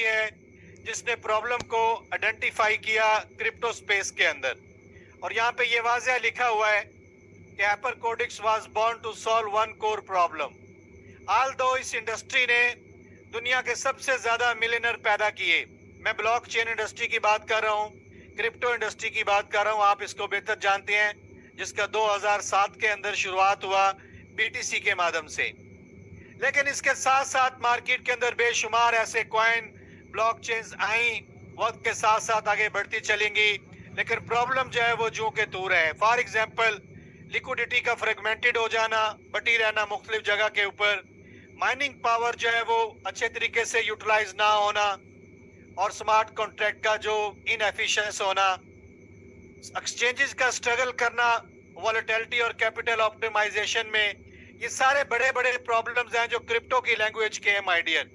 है जिसने प्रॉब्लम को आइडेंटिफाई किया क्रिप्टो स्पेस के अंदर। और यहाँ पे ये वाज़ह लिखा हुआ है कि Hypercodex was born to solve one core problem. Although इस इंडस्ट्री ने दुनिया के सबसे ज्यादा मिलियनर पैदा किए। मैं ब्लॉकचेन इंडस्ट्री की बात कर रहा हूँ, क्रिप्टो इंडस्ट्री की बात कर रहा हूँ, आप इसको बेहतर जानते हैं, जिसका 2007 के अंदर शुरुआत हुआ बीटीसी के माध्यम से। लेकिन इसके साथ साथ मार्केट के अंदर बेशुमार ऐसे कॉइन ब्लॉकचेन्स आई, वक्त के साथ साथ आगे बढ़ती चलेंगी, लेकिन प्रॉब्लम जो है वो जू के तूर है। फॉर एग्जांपल लिक्विडिटी का फ्रेगमेंटेड हो जाना, बटी रहना मुख्तलिफ जगह के ऊपर, माइनिंग पावर जो है वो अच्छे तरीके से यूटिलाइज ना होना, और स्मार्ट कॉन्ट्रैक्ट का जो इनएफिशिएंस होना, एक्सचेंजेस का स्ट्रगल करना वॉलेटिलिटी और कैपिटल ऑप्टिमाइजेशन में, ये सारे बड़े बड़े प्रॉब्लम्स हैं जो क्रिप्टो की लैंग्वेज के हैं माय डियर।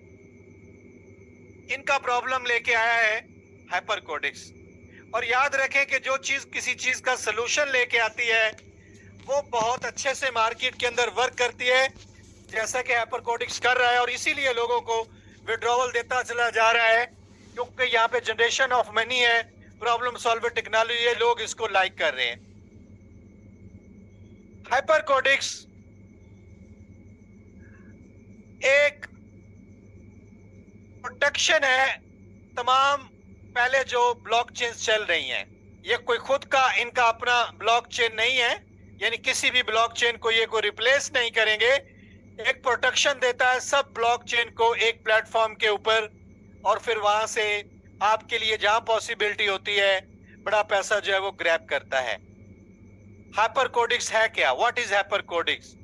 इनका प्रॉब्लम लेके आया है हाइपरकोडिक्स। और याद रखें कि जो चीज किसी चीज का सलूशन लेके आती है वो बहुत अच्छे से मार्केट के अंदर वर्क करती है, जैसा कि हाइपरकोडिक्स कर रहा है, और इसीलिए लोगों को विड्रॉवल देता चला जा रहा है, क्योंकि यहाँ पे जनरेशन ऑफ मनी है, प्रॉब्लम सॉल्वर टेक्नोलॉजी है, लोग इसको लाइक कर रहे हैं। हाइपरकोडिक्स एक प्रोटेक्शन है तमाम पहले जो ब्लॉकचेन चल रही हैं। ये कोई खुद का इनका अपना ब्लॉकचेन नहीं है, यानी किसी भी ब्लॉकचेन को ये कोई रिप्लेस नहीं करेंगे। एक प्रोटेक्शन देता है सब ब्लॉकचेन को एक प्लेटफॉर्म के ऊपर, और फिर वहां से आपके लिए जहां पॉसिबिलिटी होती है बड़ा पैसा जो है वो ग्रैब करता है। हाइपरकोडिक्स है क्या? What is Hypercodex?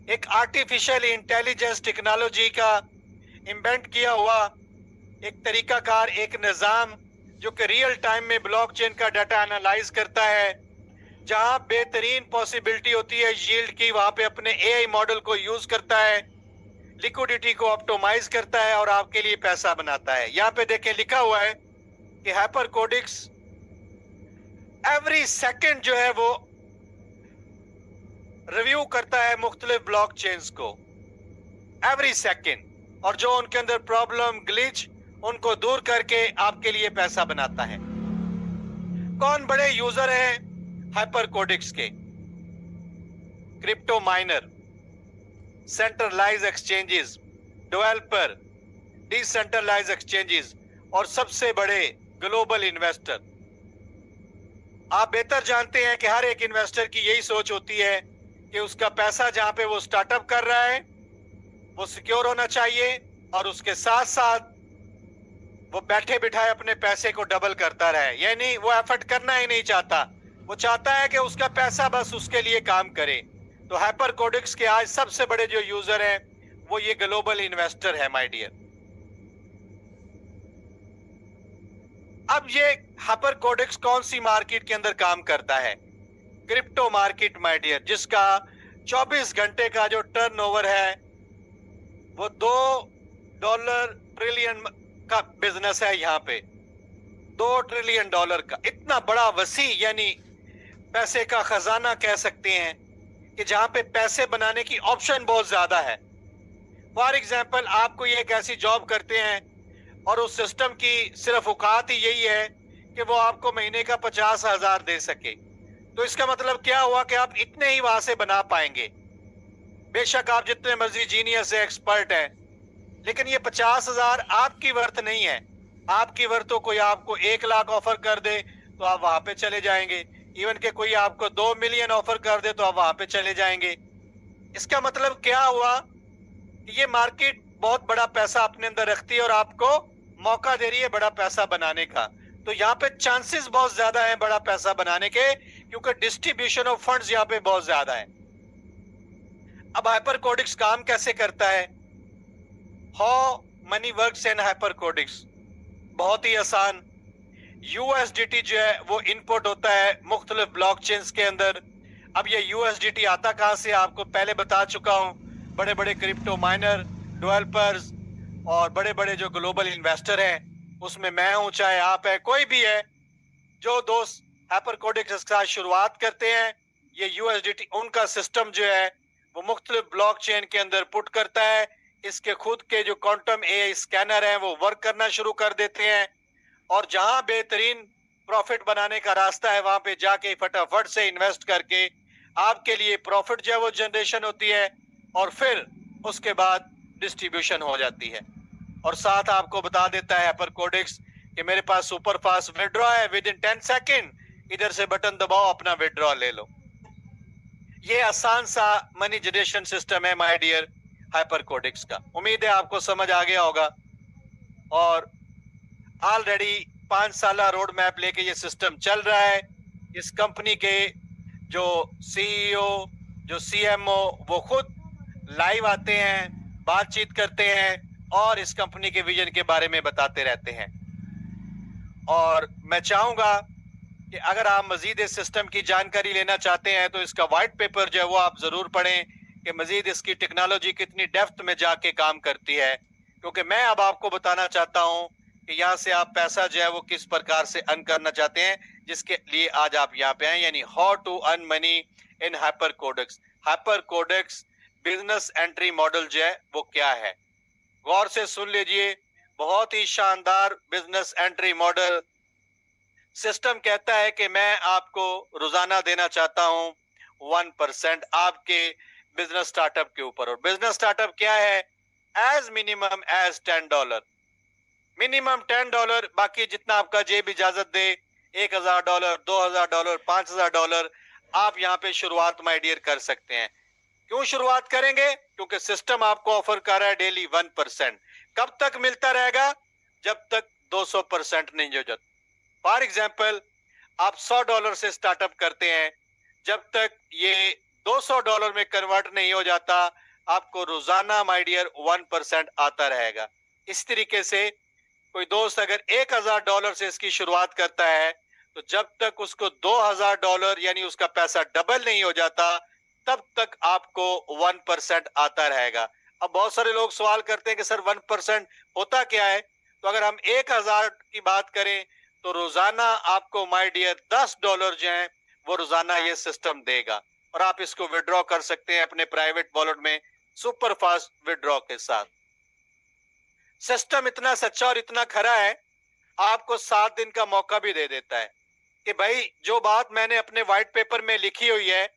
एक आर्टिफिशियल इंटेलिजेंस टेक्नोलॉजी का इन्वेंट किया हुआ एक तरीकाकार, एक निज़ाम जो कि रियल टाइम में ब्लॉकचेन का डाटा एनालाइज करता है। जहां बेहतरीन पॉसिबिलिटी होती है यील्ड की, वहां पे अपने एआई मॉडल को यूज करता है, लिक्विडिटी को ऑप्टिमाइज करता है और आपके लिए पैसा बनाता है। यहाँ पे देखें लिखा हुआ है कि हाइपरकोडिक्स एवरी सेकंड जो है वो रिव्यू करता है मुख्तलिफ ब्लॉकचेन्स को, एवरी सेकंड, और जो उनके अंदर प्रॉब्लम, ग्लिच, उनको दूर करके आपके लिए पैसा बनाता है। कौन बड़े यूजर हैं हाइपरकोडिक्स के? Crypto miner, centralize exchanges, developer, decentralize exchanges, और सबसे बड़े ग्लोबल इन्वेस्टर। आप बेहतर जानते हैं कि हर एक इन्वेस्टर की यही सोच होती है कि उसका पैसा जहां पे वो स्टार्टअप कर रहा है वो सिक्योर होना चाहिए, और उसके साथ साथ वो बैठे बिठाए अपने पैसे को डबल करता रहे। यानी वो एफर्ट करना ही नहीं चाहता, वो चाहता है कि उसका पैसा बस उसके लिए काम करे। तो हाइपरकोडिक्स के आज सबसे बड़े जो यूजर हैं वो ये ग्लोबल इन्वेस्टर है माय डियर। अब ये हाइपरकोडिक्स कौन सी मार्केट के अंदर काम करता है? क्रिप्टो मार्केट माय डियर, जिसका 24 घंटे का जो टर्नओवर है वो $2 ट्रिलियन का बिजनेस है। यहाँ पे $2 ट्रिलियन का इतना बड़ा वसी, यानी पैसे का खजाना कह सकते हैं, कि जहां पे पैसे बनाने की ऑप्शन बहुत ज्यादा है। फॉर एग्जाम्पल आप कोई एक ऐसी जॉब करते हैं और उस सिस्टम की सिर्फ औकात ही यही है कि वो आपको महीने का 50,000 दे सके, तो इसका मतलब क्या हुआ कि आप इतने ही वहां से बना पाएंगे। बेशक आप जितने मर्जी जीनियस है, एक्सपर्ट है, लेकिन ये 50,000 आपकी वर्थ नहीं है। आपकी वर्थ तो कोई आपको 1 लाख ऑफर कर दे तो आप वहां पे चले जाएंगे, इवन के कोई आपको 2 मिलियन ऑफर कर दे तो आप वहां पे चले जाएंगे। इसका मतलब क्या हुआ कि ये मार्केट बहुत बड़ा पैसा अपने अंदर रखती है और आपको मौका दे रही है बड़ा पैसा बनाने का। तो यहाँ पे चांसेस बहुत ज्यादा है बड़ा पैसा बनाने के, क्योंकि डिस्ट्रीब्यूशन ऑफ फंड्स यहाँ पे बहुत ज्यादा है। अब हाइपरकोडिक्स काम कैसे करता है? How money works in Hypercodex? बहुत ही आसान। यूएसडीटी जो है वो इनपुट होता है मुख्तलिफ ब्लॉकचेन्स के अंदर। अब ये यूएसडीटी आता कहां से, आपको पहले बता चुका हूं। बड़े बड़े क्रिप्टो माइनर, डेवलपर्स और बड़े बड़े जो ग्लोबल इन्वेस्टर हैं, उसमें मैं हूं, चाहे आप है, कोई भी है, जो दोस्त हाइपरकोडिक्स के साथ शुरुआत करते हैं, ये यूएसडीटी उनका सिस्टम जो है वो मुख्तलिफ ब्लॉकचेन के अंदर पुट करता है इसके खुद के जो क्वांटम एआई स्कैनर हैं वो वर्क करना शुरू कर देते हैं, और जहां बेहतरीन प्रॉफिट बनाने का रास्ता है वहां पे जाके फटाफट से इन्वेस्ट करके आपके लिए प्रॉफिट जो है वो जनरेशन होती है, और फिर उसके बाद डिस्ट्रीब्यूशन हो जाती है। और साथ आपको बता देता है हाइपरकोडिक्स कि मेरे पास सुपर फास्ट विड्रॉ है, विद इन 10 सेकेंड इधर से बटन दबाओ, अपना विड्रॉ ले लो। ये आसान सा मनी जनरेशन सिस्टम है माय डियर हाइपरकोडिक्स का। उम्मीद है आपको समझ आ गया होगा, और ऑलरेडी 5 साल रोड मैप लेके ये सिस्टम चल रहा है। इस कंपनी के जो सीईओ, जो सीएमओ, वो खुद लाइव आते हैं, बातचीत करते हैं और इस कंपनी के विजन के बारे में बताते रहते हैं। और मैं चाहूंगा कि अगर आप मजीद इस सिस्टम की जानकारी लेना चाहते हैं तो इसका व्हाइट पेपर जो है वो आप जरूर पढ़ें कि मजीद इसकी टेक्नोलॉजी कितनी डेप्थ में जाके काम करती है, क्योंकि मैं अब आपको बताना चाहता हूं कि यहाँ से आप पैसा जो है वो किस प्रकार से अर्न करना चाहते हैं, जिसके लिए आज आप यहाँ पे आए, यानी how to earn money in Hypercodex. Hypercodex business entry model जो है वो क्या है, गौर से सुन लीजिए। बहुत ही शानदार बिजनेस एंट्री मॉडल। सिस्टम कहता है कि मैं आपको रोजाना देना चाहता हूं 1% आपके बिजनेस स्टार्टअप के ऊपर। और बिजनेस स्टार्टअप क्या है? एज मिनिमम एज $10, मिनिमम $10, बाकी जितना आपका जेब इजाजत दे, $1,000, $2,000, $5,000 आप यहाँ पे शुरुआत माय डियर कर सकते हैं। क्यों शुरुआत करेंगे? क्योंकि सिस्टम आपको ऑफर कर रहा है डेली 1%। कब तक मिलता रहेगा? जब तक 200% नहीं हो जाता। फॉर एग्जाम्पल, आप $100 से स्टार्टअप करते हैं, जब तक ये $200 में कन्वर्ट नहीं हो जाता, आपको रोजाना माय डियर 1% आता रहेगा। इस तरीके से कोई दोस्त अगर $1,000 से इसकी शुरुआत करता है, तो जब तक उसको $2,000 यानी उसका पैसा डबल नहीं हो जाता, तब तक आपको 1% आता रहेगा। अब बहुत सारे लोग सवाल करते हैं कि सर 1% होता क्या है? तो अगर हम 1,000 की बात करें तो रोजाना आपको माय डियर $10 जो है वो रोजाना ये सिस्टम देगा, और आप इसको विड्रॉ कर सकते हैं अपने प्राइवेट वॉलेट में सुपर फास्ट विड्रॉ के साथ। सिस्टम इतना सच्चा और इतना खरा है, आपको 7 दिन का मौका भी दे देता है कि भाई जो बात मैंने अपने व्हाइट पेपर में लिखी हुई है,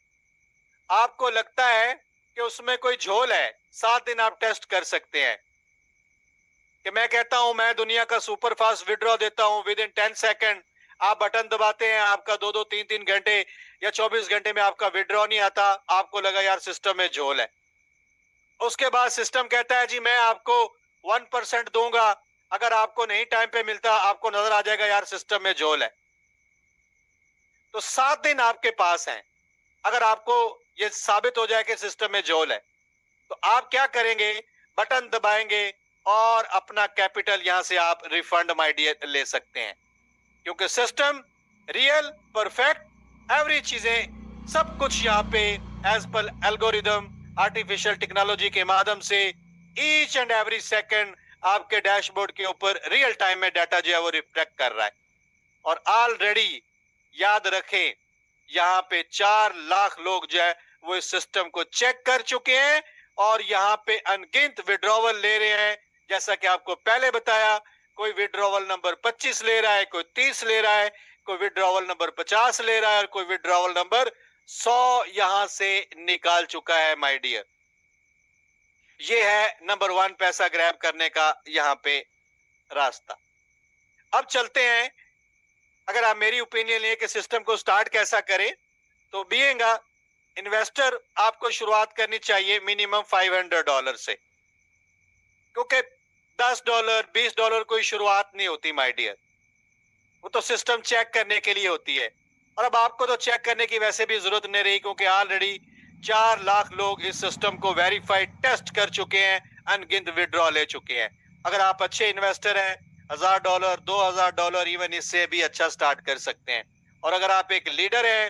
आपको लगता है कि उसमें कोई झोल है, 7 दिन आप टेस्ट कर सकते हैं। कि मैं कहता हूं मैं दुनिया का सुपर फास्ट विड्रॉ देता हूं विद इन 10 सेकेंड, आप बटन दबाते हैं, आपका 2-2, 3-3 घंटे या 24 घंटे में आपका विड्रॉ नहीं आता, आपको लगा यार सिस्टम में झोल है। उसके बाद सिस्टम कहता है जी मैं आपको 1% दूंगा, अगर आपको नहीं टाइम पे मिलता, आपको नजर आ जाएगा यार सिस्टम में झोल है। तो 7 दिन आपके पास हैं। अगर आपको ये साबित हो जाए कि सिस्टम में झोल है, तो आप क्या करेंगे? बटन दबाएंगे और अपना कैपिटल यहां से आप रिफंड माय डियर ले सकते हैं, क्योंकि सिस्टम रियल, परफेक्ट, एवरी चीजें सब कुछ यहाँ पे as per algorithm artificial technology के माध्यम से ईच एंड एवरी सेकंड आपके डैशबोर्ड के ऊपर रियल टाइम में डाटा जो है वो रिफ्लेक्ट कर रहा है। और ऑलरेडी याद रखें, यहाँ पे 4 लाख लोग जो है वो इस सिस्टम को चेक कर चुके हैं, और यहाँ पे अनगिनत विड्रॉवल ले रहे हैं। जैसा कि आपको पहले बताया, कोई विड्रॉवल नंबर 25 ले रहा है, कोई 30 ले रहा है, कोई विड्रॉवल नंबर 50 ले रहा है, और कोई विड्रॉवल नंबर 100 यहां से निकाल चुका है माय डियर। ये है नंबर 1 पैसा ग्रैब करने का यहाँ पे रास्ता। अब चलते हैं, अगर आप मेरी ओपिनियन लें कि सिस्टम को स्टार्ट कैसा करें, तो बीइंग अ इन्वेस्टर आपको शुरुआत करनी चाहिए मिनिमम $500 से, क्योंकि $10, $20 कोई शुरुआत नहीं होती माय डियर, वो तो सिस्टम चेक करने के लिए होती है। और अब आपको तो चेक करने की वैसे भी जरूरत नहीं रही, क्योंकि ऑलरेडी 4 लाख लोग इस सिस्टम को वेरीफाइड टेस्ट कर चुके हैं, अनगिनत विड्रॉ ले चुके हैं। अगर आप अच्छे इन्वेस्टर हैं, $1,000, $2,000 इवन इससे भी अच्छा स्टार्ट कर सकते हैं। और अगर आप एक लीडर हैं,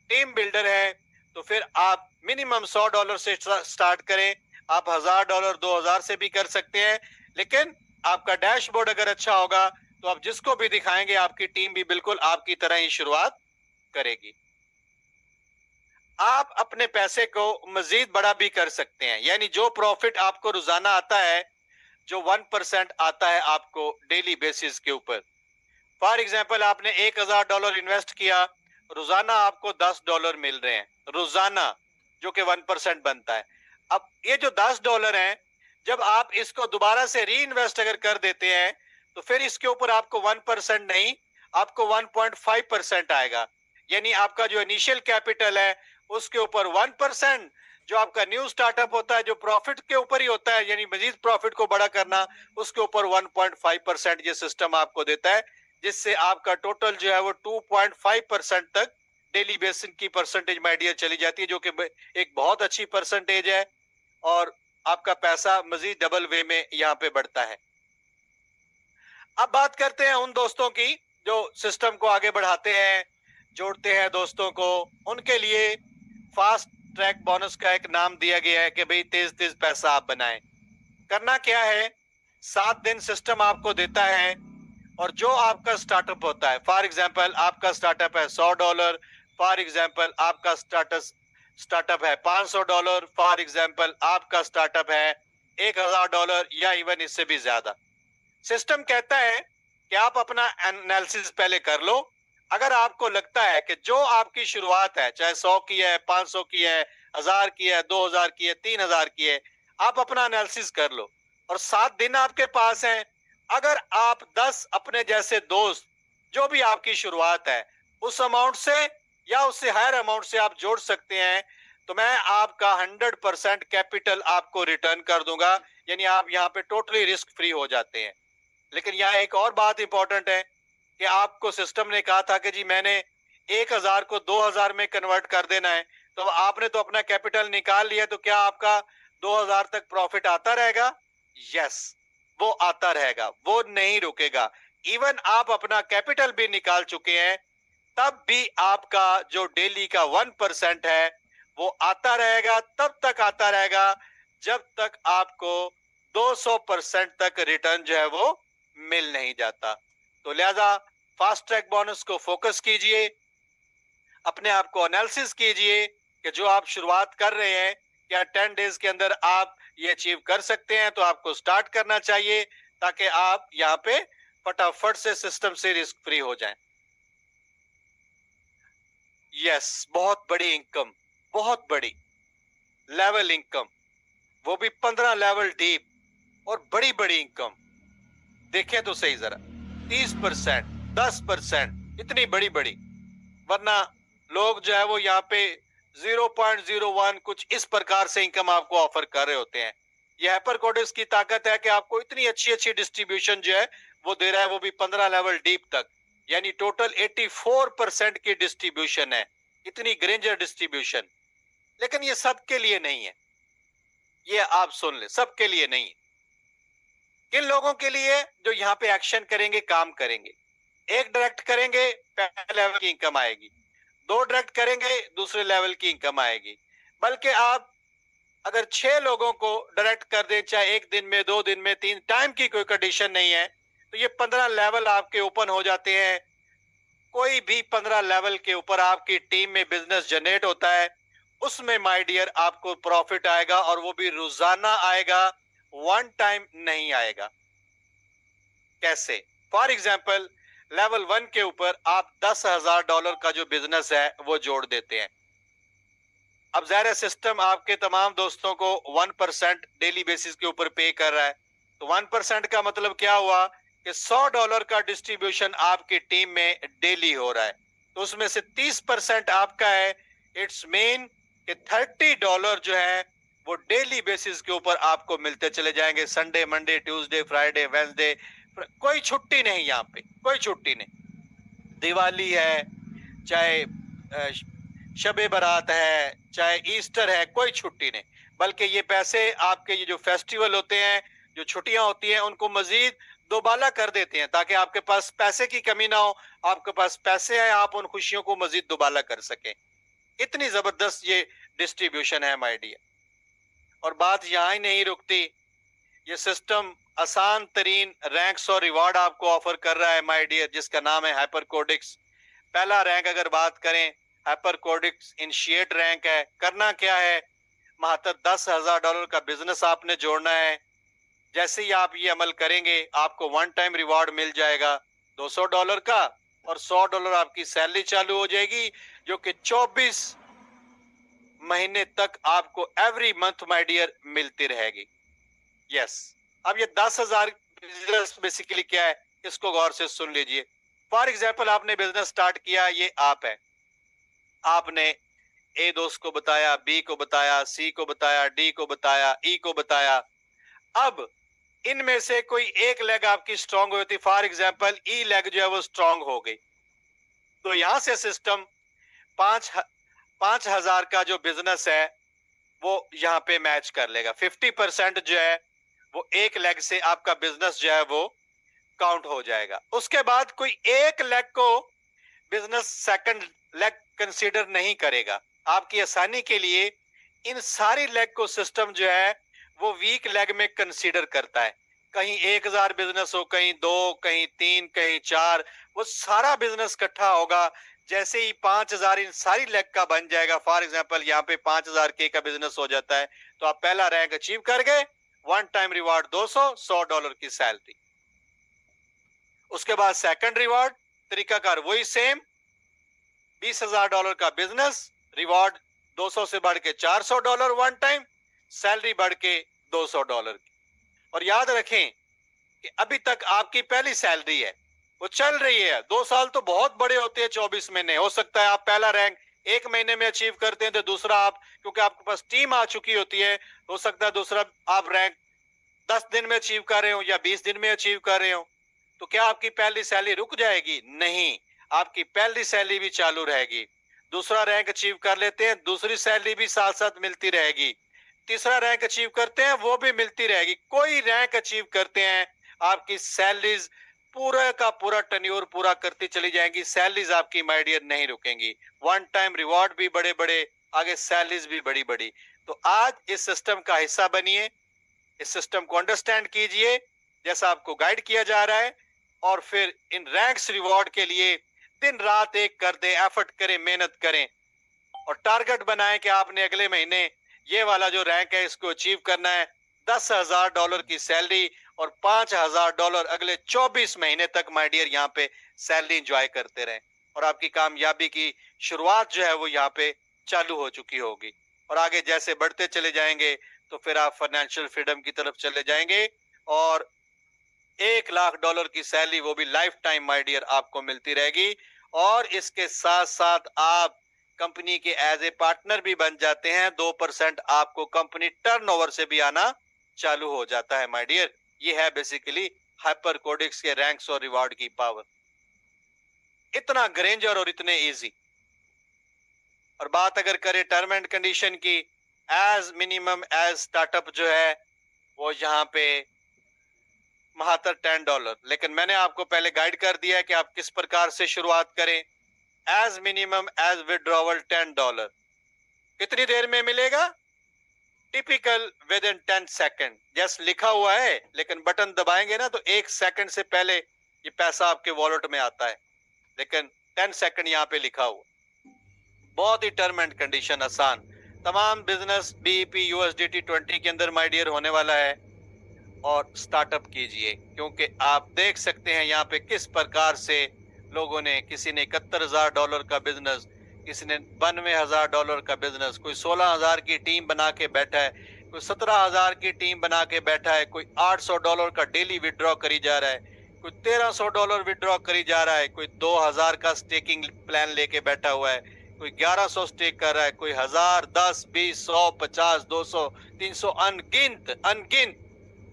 टीम बिल्डर हैं, तो फिर आप मिनिमम $100 से स्टार्ट करें। आप $1,000, 2,000 से भी कर सकते हैं, लेकिन आपका डैशबोर्ड अगर अच्छा होगा तो आप जिसको भी दिखाएंगे, आपकी टीम भी बिल्कुल आपकी तरह ही शुरुआत करेगी। आप अपने पैसे को मजीद बड़ा भी कर सकते हैं। यानी जो प्रॉफिट आपको रोजाना आता है, जो 1% आता है आपको डेली बेसिस के ऊपर, फॉर एग्जाम्पल आपने $1,000 इन्वेस्ट किया, रोजाना आपको $10 मिल रहे हैं रोजाना, जो कि 1% बनता है। अब ये जो $10 हैं, जब आप इसको दोबारा से री इन्वेस्ट अगर कर देते हैं, तो फिर इसके ऊपर आपको 1% नहीं, आपको 1.5% आएगा। यानी आपका जो इनिशियल कैपिटल है उसके ऊपर 1%, जो आपका न्यू स्टार्टअप होता है जो प्रॉफिट के ऊपर ही होता है, यानी मजीद प्रॉफिट को बड़ा करना, उसके ऊपर 1.5% ये सिस्टम आपको देता है, जिससे आपका टोटल जो है वो 2.5% तक डेली बेसिस की परसेंटेज माय डियर चली जाती है, जो कि एक बहुत अच्छी परसेंटेज है, और आपका पैसा मजीद डबल वे में यहाँ पे बढ़ता है। अब बात करते हैं उन दोस्तों की जो सिस्टम को आगे बढ़ाते हैं, जोड़ते हैं दोस्तों को। उनके लिए फास्ट ट्रैक बोनस का एक नाम दिया गया है कि भाई तेज तेज पैसा आप बनाएं। करना क्या है, 7 दिन सिस्टम आपको देता है, और जो आपका स्टार्टअप होता है, फॉर एग्जांपल आपका स्टार्टअप है $100, फॉर एग्जांपल आपका स्टार्टअप है $500, फॉर एग्जांपल आपका स्टार्टअप है $1,000 या इवन इससे भी ज्यादा। सिस्टम कहता है कि आप अपना एनालिसिस पहले कर लो। अगर आपको लगता है कि जो आपकी शुरुआत है, चाहे 100 की है, 500 की है, 1000 की है, 2000 की है, 3000 की है, आप अपना एनालिसिस कर लो, और 7 दिन आपके पास हैं। अगर आप 10 अपने जैसे दोस्त, जो भी आपकी शुरुआत है, उस अमाउंट से या उससे हायर अमाउंट से आप जोड़ सकते हैं, तो मैं आपका 100% कैपिटल आपको रिटर्न कर दूंगा। यानी आप यहाँ पे टोटली रिस्क फ्री हो जाते हैं। लेकिन यहाँ एक और बात इंपॉर्टेंट है कि आपको सिस्टम ने कहा था कि जी मैंने 1,000 को 2,000 में कन्वर्ट कर देना है, तो आपने तो अपना कैपिटल निकाल लिया, तो क्या आपका 2,000 तक प्रॉफिट आता रहेगा? यस, वो आता रहेगा, वो नहीं रुकेगा। इवन आप अपना कैपिटल भी निकाल चुके हैं, तब भी आपका जो डेली का 1% है वो आता रहेगा, तब तक आता रहेगा जब तक आपको 200% तक रिटर्न जो है वो मिल नहीं जाता। तो लिहाजा फास्ट ट्रैक बोनस को फोकस कीजिए, अपने आप को एनालिसिस कीजिए कि जो आप शुरुआत कर रहे हैं, क्या 10 डेज के अंदर आप ये अचीव कर सकते हैं, तो आपको स्टार्ट करना चाहिए, ताकि आप यहाँ पे फटाफट से सिस्टम से रिस्क फ्री हो जाएं। यस, बहुत बड़ी इनकम, बहुत बड़ी लेवल इनकम, वो भी 15 लेवल डीप, और बड़ी बड़ी इनकम। देखें तो सही जरा, 30%, 10%, इतनी बड़ी बड़ी। वरना लोग जो है वो यहाँ पे 0.01 कुछ इस प्रकार से इनकम आपको ऑफर कर रहे होते हैं। ये हाइपर कोडेक्स की ताकत है कि आपको इतनी अच्छी अच्छी डिस्ट्रीब्यूशन जो है वो दे रहा है, वो भी 15 लेवल डीप तक। यानी टोटल 84% की डिस्ट्रीब्यूशन है, इतनी ग्रेंजर डिस्ट्रीब्यूशन। लेकिन ये सबके लिए नहीं है, ये आप सुन ले, सबके लिए नहीं है। किन लोगों के लिए? जो यहाँ पे एक्शन करेंगे, काम करेंगे। एक डायरेक्ट करेंगे, पहले लेवल की इनकम आएगी, 2 डायरेक्ट करेंगे, दूसरे लेवल की इनकम आएगी। बल्कि आप अगर 6 लोगों को डायरेक्ट कर दें, चाहे 1 दिन में, 2 दिन में, 3 टाइम की कोई कंडीशन नहीं है, तो ये 15 लेवल आपके ओपन हो जाते हैं। कोई भी 15 लेवल के ऊपर आपकी टीम में बिजनेस जनरेट होता है, उसमें माय डियर आपको प्रॉफिट आएगा, और वो भी रोजाना आएगा, वन टाइम नहीं आएगा। कैसे? फॉर एग्जाम्पल लेवल 1 के ऊपर आप $10,000 का जो बिजनेस है वो जोड़ देते हैं। अब ज़ाहिर सिस्टम आपके तमाम दोस्तों को 1% डेली बेसिस के ऊपर पे कर रहा है, तो 1% का मतलब क्या हुआ कि $100 का डिस्ट्रीब्यूशन आपकी टीम में डेली हो रहा है, तो उसमें से 30% आपका है। इट्स मीन कि $30 जो है वो डेली बेसिस के ऊपर आपको मिलते चले जाएंगे। Sunday, Monday, Tuesday, Friday, Wednesday, कोई छुट्टी नहीं, यहाँ पे कोई छुट्टी नहीं। दिवाली है, चाहे शबे बारात है, चाहे ईस्टर है, कोई छुट्टी नहीं। बल्कि ये पैसे आपके ये जो फेस्टिवल होते हैं, जो छुट्टियां होती हैं, उनको मजीद दोबाला कर देते हैं, ताकि आपके पास पैसे की कमी ना हो। आपके पास पैसे है, आप उन खुशियों को मजीद दोबाला कर सकें। इतनी जबरदस्त ये डिस्ट्रीब्यूशन है माय डियर। और बात यहाँ ही नहीं रुकती, ये सिस्टम आसान तरीन रैंक्स और रिवार्ड आपको ऑफर कर रहा है माय डियर, जिसका नाम है हाइपर कोडिक्स। पहला रैंक अगर बात करें हाइपरकोडिक्स इनिशिएट रैंक है। करना क्या है, मात्र $10,000 का बिजनेस आपने जोड़ना है। जैसे ही आप ये अमल करेंगे आपको वन टाइम रिवॉर्ड मिल जाएगा $200 का, और $100 आपकी सैलरी चालू हो जाएगी, जो कि 24 महीने तक आपको एवरी मंथ माय डियर मिलती रहेगी। यस, अब ये 10,000 बिजनेस बेसिकली क्या है, इसको गौर से सुन लीजिए। फॉर एग्जाम्पल आपने बिजनेस स्टार्ट किया, ये आप है, आपने ए दोस्त को बताया, बी को बताया, सी को बताया, डी को बताया, ई को बताया। अब इनमें से कोई एक लेग आपकी स्ट्रांग हुई थी, फॉर एग्जाम्पल ई लेग जो है वो स्ट्रांग हो गई, तो यहां से सिस्टम 5,000 का जो बिजनेस है वो यहाँ पे मैच कर लेगा। 50% जो है वो एक लेग से आपका बिजनेस जो है वो काउंट हो जाएगा। उसके बाद कोई एक लेग को बिजनेस सेकंड लेग कंसीडर नहीं करेगा। आपकी आसानी के लिए इन सारी लेग को सिस्टम जो है वो वीक लेग में कंसीडर करता है। कहीं 1,000 बिजनेस हो, कहीं 2, कहीं 3, कहीं 4, वो सारा बिजनेस इकट्ठा होगा। जैसे ही 5,000 इन सारी लेग का बन जाएगा, फॉर एग्जांपल यहाँ पे 5,000 के का बिजनेस हो जाता है, तो आप पहला रैंक अचीव कर गए, वन टाइम रिवार्ड 200, $100 की सैलरी। उसके बाद सेकंड रिवार्ड तरीकाकार वही सेम, $20,000 का बिजनेस, रिवॉर्ड 200 से बढ़ के $400 वन टाइम, सैलरी बढ़ के $200 की। और याद रखें कि अभी तक आपकी पहली सैलरी है, वो चल रही है। 2 साल तो बहुत बड़े होते हैं, 24 महीने। हो सकता है आप पहला रैंक 1 महीने में अचीव करते हैं, तो दूसरा आप, क्योंकि आपके पास टीम आ चुकी होती है, हो सकता है दूसरा आप रैंक 10 दिन में अचीव कर रहे हो या 20 दिन में अचीव कर रहे हो। तो क्या आपकी पहली सैलरी रुक जाएगी? नहीं, आपकी पहली सैलरी भी चालू रहेगी। दूसरा रैंक अचीव कर लेते हैं, दूसरी सैलरी भी साथ साथ मिलती रहेगी। तीसरा रैंक अचीव करते हैं, वो भी मिलती रहेगी। कोई रैंक अचीव करते हैं, आपकी सैलरीज पूरा का पूरा टन्योर पूरा करती चली जाएंगी। सैलरीज आपकी माय डियर नहीं रुकेंगी। वन टाइम रिवॉर्ड भी बड़े बड़े, आगे सैलरीज भी बड़ी बड़ी। तो आज इस सिस्टम का हिस्सा बनिए, इस सिस्टम को अंडरस्टैंड कीजिए जैसा आपको गाइड किया जा रहा है, और फिर इन रैंक्स रिवॉर्ड के लिए दिन रात एक कर दे, एफर्ट करें, मेहनत करें, और टारगेट बनाएं कि आपने अगले महीने ये वाला जो रैंक है इसको अचीव करना है। $10,000 की सैलरी और $5,000 अगले 24 महीने तक माय डियर यहाँ पे सैलरी एंजॉय करते रहें, और आपकी कामयाबी की शुरुआत जो है वो यहाँ पे चालू हो चुकी होगी। और आगे जैसे बढ़ते चले जाएंगे तो फिर आप फाइनेंशियल फ्रीडम की तरफ चले जाएंगे, और $1,00,000 की सैलरी वो भी लाइफ टाइम माय डियर आपको मिलती रहेगी। और इसके साथ साथ आप कंपनी के एज ए पार्टनर भी बन जाते हैं। 2% आपको कंपनी टर्नओवर से भी आना चालू हो जाता है माय डियर। ये है बेसिकली हाइपरकोडिक्स के रैंक्स और रिवॉर्ड की पावर। इतना ग्रेंजर और इतने इजी। और बात अगर करें टर्म एंड कंडीशन की, एज मिनिमम एज स्टार्टअप जो है वो यहाँ पे मात्र $10, लेकिन मैंने आपको पहले गाइड कर दिया है कि आप किस प्रकार से शुरुआत करें। एज मिनिमम एज विड्रॉवल $10 कितनी देर में मिलेगा? Typical with in 10 second. जैसे लिखा हुआ है, लेकिन बटन दबाएंगे ना तो 1 सेकंड से पहले ये पैसा आपके वॉलेट में आता है, लेकिन 10 सेकंड यहाँ पे लिखा हुआ। बहुत ही टर्म एंड कंडीशन आसान। तमाम बिजनेस बीईपी यूएसडीटी 20 के अंदर माय डियर होने वाला है। और स्टार्टअप कीजिए, क्योंकि आप देख सकते हैं यहाँ पे किस प्रकार से लोगों ने, किसी ने $71,000 का बिजनेस, किसी ने $92,000 का बिजनेस, कोई 16,000 की टीम बना के बैठा है, कोई 17,000 की टीम बना के बैठा है, कोई $800 का डेली विड्रॉ करी जा रहा है, कोई $1,300 विड्रॉ करी जा रहा है, कोई 2,000 का स्टेकिंग प्लान लेके बैठा हुआ है, कोई 1,100 स्टेक कर रहा है, कोई 1,000, 10, 20, 100, 50, 200, 300, अनगिनत अनगिनत,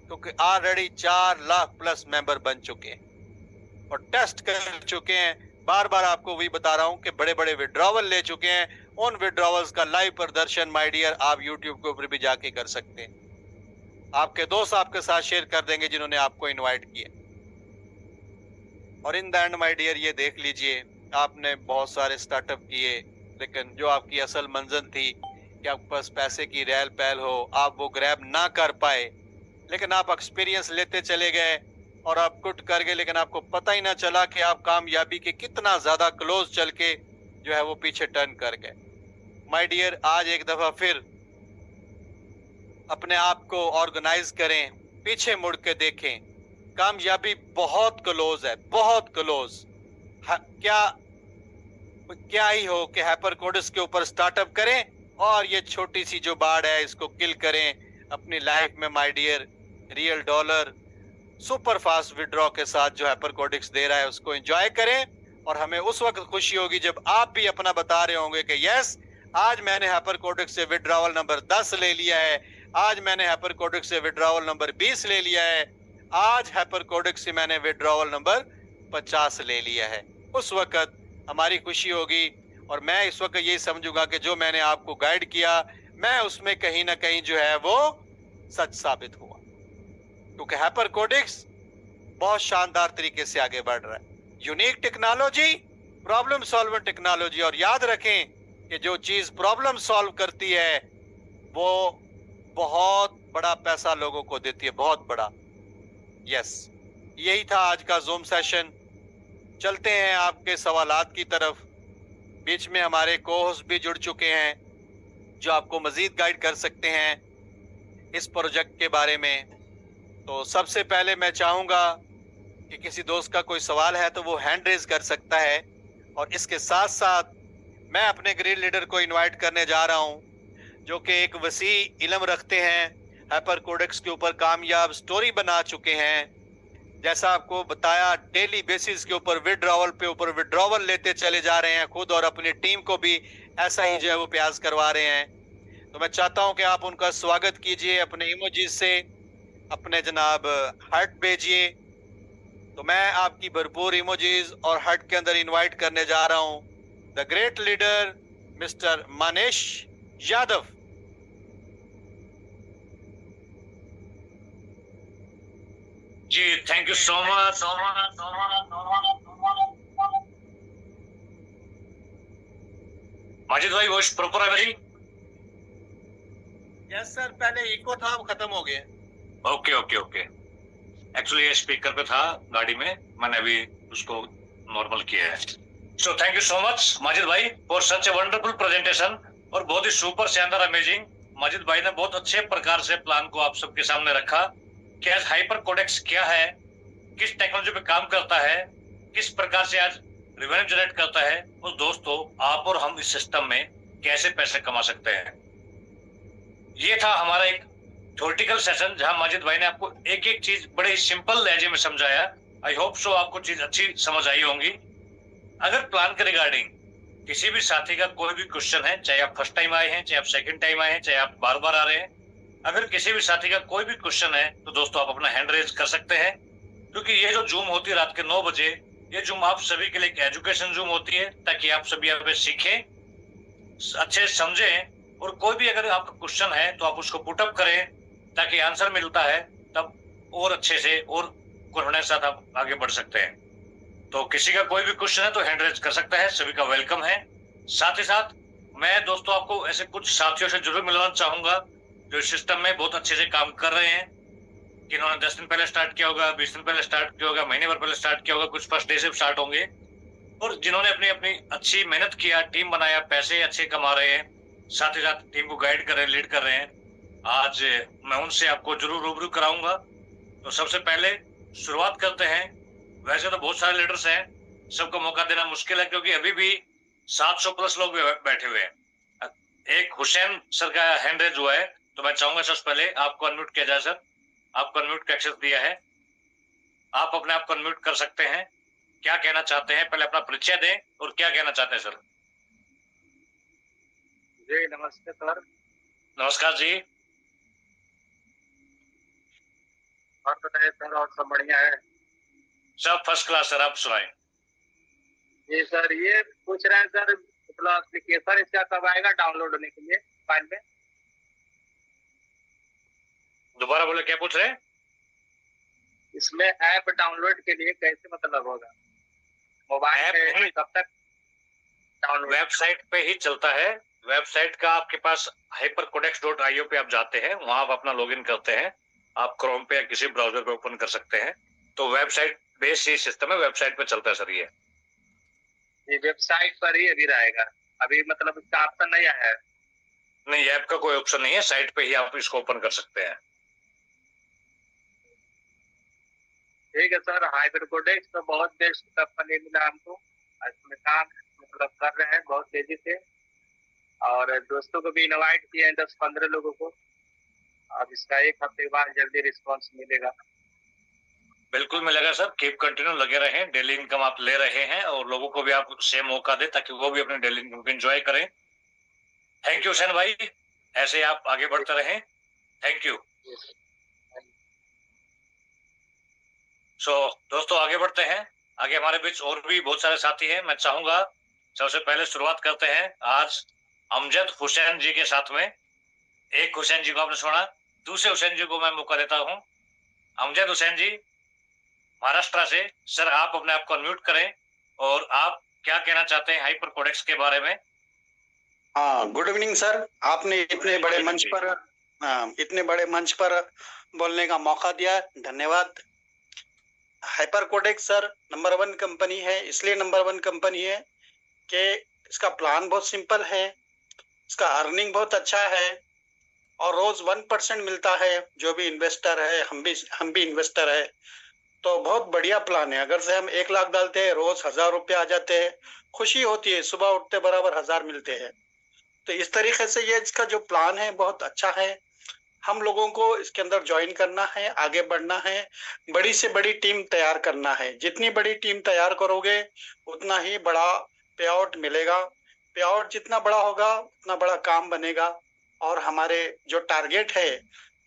क्योंकि ऑलरेडी 4 लाख प्लस मेंबर बन चुके हैं और टेस्ट कर चुके हैं। बार बार आपको वही बता रहा हूं कि बड़े बड़े विड्रॉवल ले चुके हैं। उन विड्रॉवल्स का लाइव प्रदर्शन माय डियर आप यूट्यूब के ऊपर भी जाके कर सकते हैं। आपके दोस्त आपके साथ शेयर कर देंगे जिन्होंने आपको इनवाइट किया। और in the end my dear ये देख लीजिए, आपने बहुत सारे स्टार्टअप किए, लेकिन जो आपकी असल मंजिल थी कि आपके पास पैसे की रेल पैल हो, आप वो ग्रैब ना कर पाए, लेकिन आप एक्सपीरियंस लेते चले गए और आप कुट कर गए, लेकिन आपको पता ही ना चला कि आप कामयाबी के कितना ज्यादा क्लोज चल के जो है वो पीछे टर्न कर गए। माय डियर, आज एक दफा फिर अपने आप को ऑर्गेनाइज करें, पीछे मुड़ के देखें। कामयाबी बहुत क्लोज है, बहुत क्लोज। क्या क्या ही हो कि हाइपरकोडिस के ऊपर स्टार्टअप करें और ये छोटी सी जो बाढ़ है इसको किल करें अपनी लाइफ में। My dear, real dollar super fast withdraw के साथ जो हाइपरकोडिक्स दे रहा है उसको एंजॉय करें। और हमें उस वक्त खुशी होगी जब आप भी अपना बता रहे होंगे कि यस, आज मैंने हाइपरकोडिक्स से विड्रॉवल नंबर 10 ले लिया है, आज मैंने हाइपरकोडिक्स से विड्रॉवल नंबर 20 ले लिया है, आज हाइपरकोडिक्स से मैंने विड्रॉवल नंबर 50 ले लिया है। उस वक्त हमारी खुशी होगी और मैं इस वक्त यही समझूंगा कि जो मैंने आपको गाइड किया मैं उसमें कहीं ना कहीं जो है वो सच साबित हुआ, क्योंकि हाइपरकोडिक्स बहुत शानदार तरीके से आगे बढ़ रहा है। Unique technology, problem solving technology. और याद रखें कि जो चीज प्रॉब्लम सॉल्व करती है वो बहुत बड़ा पैसा लोगों को देती है, बहुत बड़ा। यस, यही था आज का जूम सेशन। चलते हैं आपके सवालात की तरफ। बीच में हमारे को-होस्ट भी जुड़ चुके हैं जो आपको मजीद गाइड कर सकते हैं इस प्रोजेक्ट के बारे में। तो सबसे पहले मैं चाहूंगा कि किसी दोस्त का कोई सवाल है तो वो हैंड रेज कर सकता है। और इसके साथ साथ मैं अपने ग्रीन लीडर को इनवाइट करने जा रहा हूं जो कि एक वसी इल्म रखते हैं, हाइपरकोडेक्स के ऊपर कामयाब स्टोरी बना चुके हैं। जैसा आपको बताया, डेली बेसिस के ऊपर विड्रॉवल लेते चले जा रहे हैं खुद, और अपनी टीम को भी ऐसा ही जो है वो प्रयास करवा रहे हैं। तो मैं चाहता हूं कि आप उनका स्वागत कीजिए अपने इमोजीज से, अपने जनाब हार्ट भेजिए। तो मैं आपकी भरपूर इमोजीज और हार्ट के अंदर इनवाइट करने जा रहा हूं the great leader mister Manish Yadav. Ji, thank you so much. Majid भाई, वॉइस प्रॉपर है मेरी? यस सर, पहले इको था, वो खत्म हो गया। Okay okay okay. एक्चुअली ये स्पीकर पे था गाड़ी में, मैंने अभी उसको नॉर्मल किया है। So thank you so much Majid भाई for such a wonderful presentation, और बहुत ही सुपर शानदार अमेजिंग। माजिद भाई ने बहुत अच्छे प्रकार से प्लान को आप सबके सामने रखा कि आज हाइपर कोडेक्स क्या है, किस टेक्नोलॉजी पे काम करता है, किस प्रकार से आज रेवेन्यू जनरेट करता है, और दोस्तों आप और हम इस सिस्टम में कैसे पैसे कमा सकते हैं। ये था हमारा एक थ्योरेटिकल सेशन जहां माजिद भाई ने आपको एक एक चीज बड़े ही सिंपल लहजे में समझाया। आई होप सो आपको चीज अच्छी समझ आई होंगी। अगर प्लान के रिगार्डिंग किसी भी साथी का कोई भी क्वेश्चन है, चाहे आप फर्स्ट टाइम आए हैं, चाहे आप सेकंड टाइम आए हैं, चाहे आप बार बार आ रहे हैं, अगर किसी भी साथी का कोई भी क्वेश्चन है तो दोस्तों आप अपना हैंड रेज कर सकते हैं, क्योंकि ये जो जूम होती है रात के 9 बजे, ये जूम आप सभी के लिए एक एजुकेशन जूम होती है, ताकि आप सभी यहाँ पे सीखें, अच्छे समझें, और कोई भी अगर आपका क्वेश्चन है तो आप उसको पुटअप करें, ताकि आंसर मिलता है तब और अच्छे से और कॉन्फिडेंस के साथ आप आगे बढ़ सकते हैं। तो किसी का कोई भी क्वेश्चन है तो हैंड रेज कर सकता है, सभी का वेलकम है। साथ ही साथ मैं दोस्तों आपको ऐसे कुछ साथियों से जरूर मिलवाना चाहूंगा जो इस सिस्टम में बहुत अच्छे से काम कर रहे हैं, जिन्होंने 10 दिन पहले स्टार्ट किया होगा, 20 दिन पहले स्टार्ट किया होगा, महीने भर पहले स्टार्ट किया होगा, कुछ फर्स्ट डे से स्टार्ट होंगे, और जिन्होंने अपनी अपनी अच्छी मेहनत किया, टीम बनाया, पैसे अच्छे कमा रहे हैं, साथ ही साथ टीम को गाइड कर रहे हैं, लीड कर रहे हैं। आज मैं उनसे आपको जरूर रूबरू कराऊंगा। तो सबसे पहले शुरुआत करते हैं। वैसे तो बहुत सारे लीडर्स हैं, सबको मौका देना मुश्किल है, क्योंकि अभी भी 700 प्लस लोग बैठे हुए हैं। एक हुसैन सर का हैंड रेज हुआ है, तो मैं चाहूंगा सबसे पहले आपको अनम्यूट किया जाए। सर, आपको अनम्यूट का एक्सेस दिया है, आप अपने आप को अनम्यूट कर सकते हैं। क्या कहना चाहते हैं, पहले अपना परिचय दें और क्या कहना चाहते हैं सर? जी नमस्ते सर। नमस्कार जी। और बताइए सर, और सब बढ़िया है? सब फर्स्ट क्लास सर, आप सुनाएं। जी सर, ये पूछ रहे हैं सर, मतलब एप्लीकेशन इसका कब आएगा डाउनलोड होने के लिए फाइल में? दोबारा बोले, क्या पूछ रहे हैं? इसमें ऐप डाउनलोड के लिए कैसे मतलब होगा मोबाइल पे, कब तक डाउनलोड? वेबसाइट पे ही चलता है। वेबसाइट का आपके पास hypercodex.io पे आप जाते हैं, वहां आप अपना लॉगिन करते हैं, आप क्रोम पे या किसी ब्राउजर पे ओपन कर सकते हैं। तो वेबसाइट बेस्ड ही सिस्टम है, वेबसाइट पे चलता है सर ये। ये वेबसाइट पर ही अभी रहेगा, अभी मतलब इसका ऑप्शन नहीं आया है। नहीं, ऐप का कोई ऑप्शन नहीं है, साइट पे ही आप इसको ओपन कर सकते हैं। ठीक है सर, हाइपरकोडेक्स तो बहुत बेस्ट कंपनी मिला हमको, इसमें काम मतलब कर रहे हैं बहुत तेजी से, और दोस्तों को भी इनवाइट किए हैं 10-15 लोगों को। अब इसका 1 हफ्ते के बाद जल्दी रिस्पॉन्स मिलेगा। बिल्कुल मिलेगा सर, कीप कंटिन्यू लगे रहें, डेली इनकम आप ले रहे हैं और लोगों को भी आप सेम मौका दें ताकि वो भी अपनी डेली इनकम को एंजॉय करें। थैंक यू हुसैन भाई, ऐसे आप आगे बढ़ते रहें। Thank you. दोस्तों आगे बढ़ते हैं। आगे हमारे बीच और भी बहुत सारे साथी हैं। मैं चाहूंगा सबसे पहले शुरुआत करते हैं आज अमजद हुसैन जी के साथ में। एक हुसैन जी को आपने सुना, दूसरे हुसैन जी को मैं मौका देता हूं। अमजद हुसैन जी महाराष्ट्र से, सर आप अपने आप को अनम्यूट करें और आप क्या कहना चाहते हैं हाइपर कोडेक्स के बारे में। हाँ, गुड इवनिंग सर। आपने इतने बड़े मंच पर बोलने का मौका दिया, धन्यवाद। Hypercodex sir number 1 company है, इसलिए नंबर 1 कंपनी है कि इसका प्लान बहुत सिंपल है, इसका अर्निंग बहुत अच्छा है और रोज 1% मिलता है। जो भी इन्वेस्टर है, हम भी इन्वेस्टर है, तो बहुत बढ़िया प्लान है। अगर से हम 1 लाख डालते हैं, रोज 1000 रुपये आ जाते हैं, खुशी होती है, सुबह उठते बराबर 1000 मिलते हैं। तो इस तरीके से ये इसका जो प्लान है बहुत अच्छा है। हम लोगों को इसके अंदर ज्वाइन करना है, आगे बढ़ना है, बड़ी से बड़ी टीम तैयार करना है। जितनी बड़ी टीम तैयार करोगे उतना ही बड़ा पे आउट मिलेगा। पे आउट जितना बड़ा होगा उतना बड़ा काम बनेगा और हमारे जो टारगेट है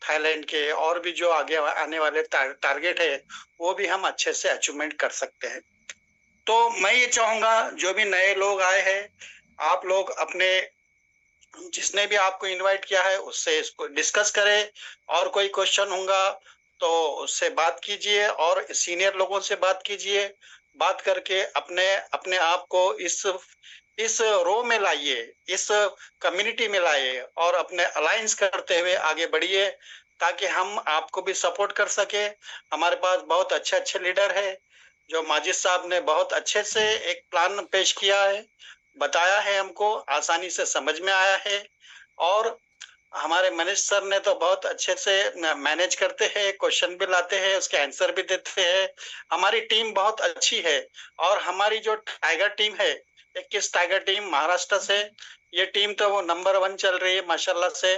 थाईलैंड के और भी जो आगे आने वाले टारगेट है वो भी हम अच्छे से अचीवमेंट कर सकते हैं। तो मैं ये चाहूंगा जो भी नए लोग आए हैं, आप लोग अपने जिसने भी आपको इनवाइट किया है उससे इसको डिस्कस करें, और कोई क्वेश्चन होगा तो उससे बात कीजिए और सीनियर लोगों से बात कीजिए। बात करके अपने अपने आप को इस रो में लाइए, इस कम्युनिटी में लाइए और अपने अलायंस करते हुए आगे बढ़िए ताकि हम आपको भी सपोर्ट कर सके। हमारे पास बहुत अच्छे अच्छे लीडर है, जो माजिद साहब ने बहुत अच्छे से एक प्लान पेश किया है, बताया है, हमको आसानी से समझ में आया है। और हमारे मनीष सर ने तो बहुत अच्छे से मैनेज करते हैं, क्वेश्चन भी लाते हैं, उसके आंसर भी देते हैं। हमारी टीम बहुत अच्छी है और हमारी जो टाइगर टीम है, 21 टाइगर टीम महाराष्ट्र से, ये टीम तो वो नंबर 1 चल रही है माशाल्लाह से,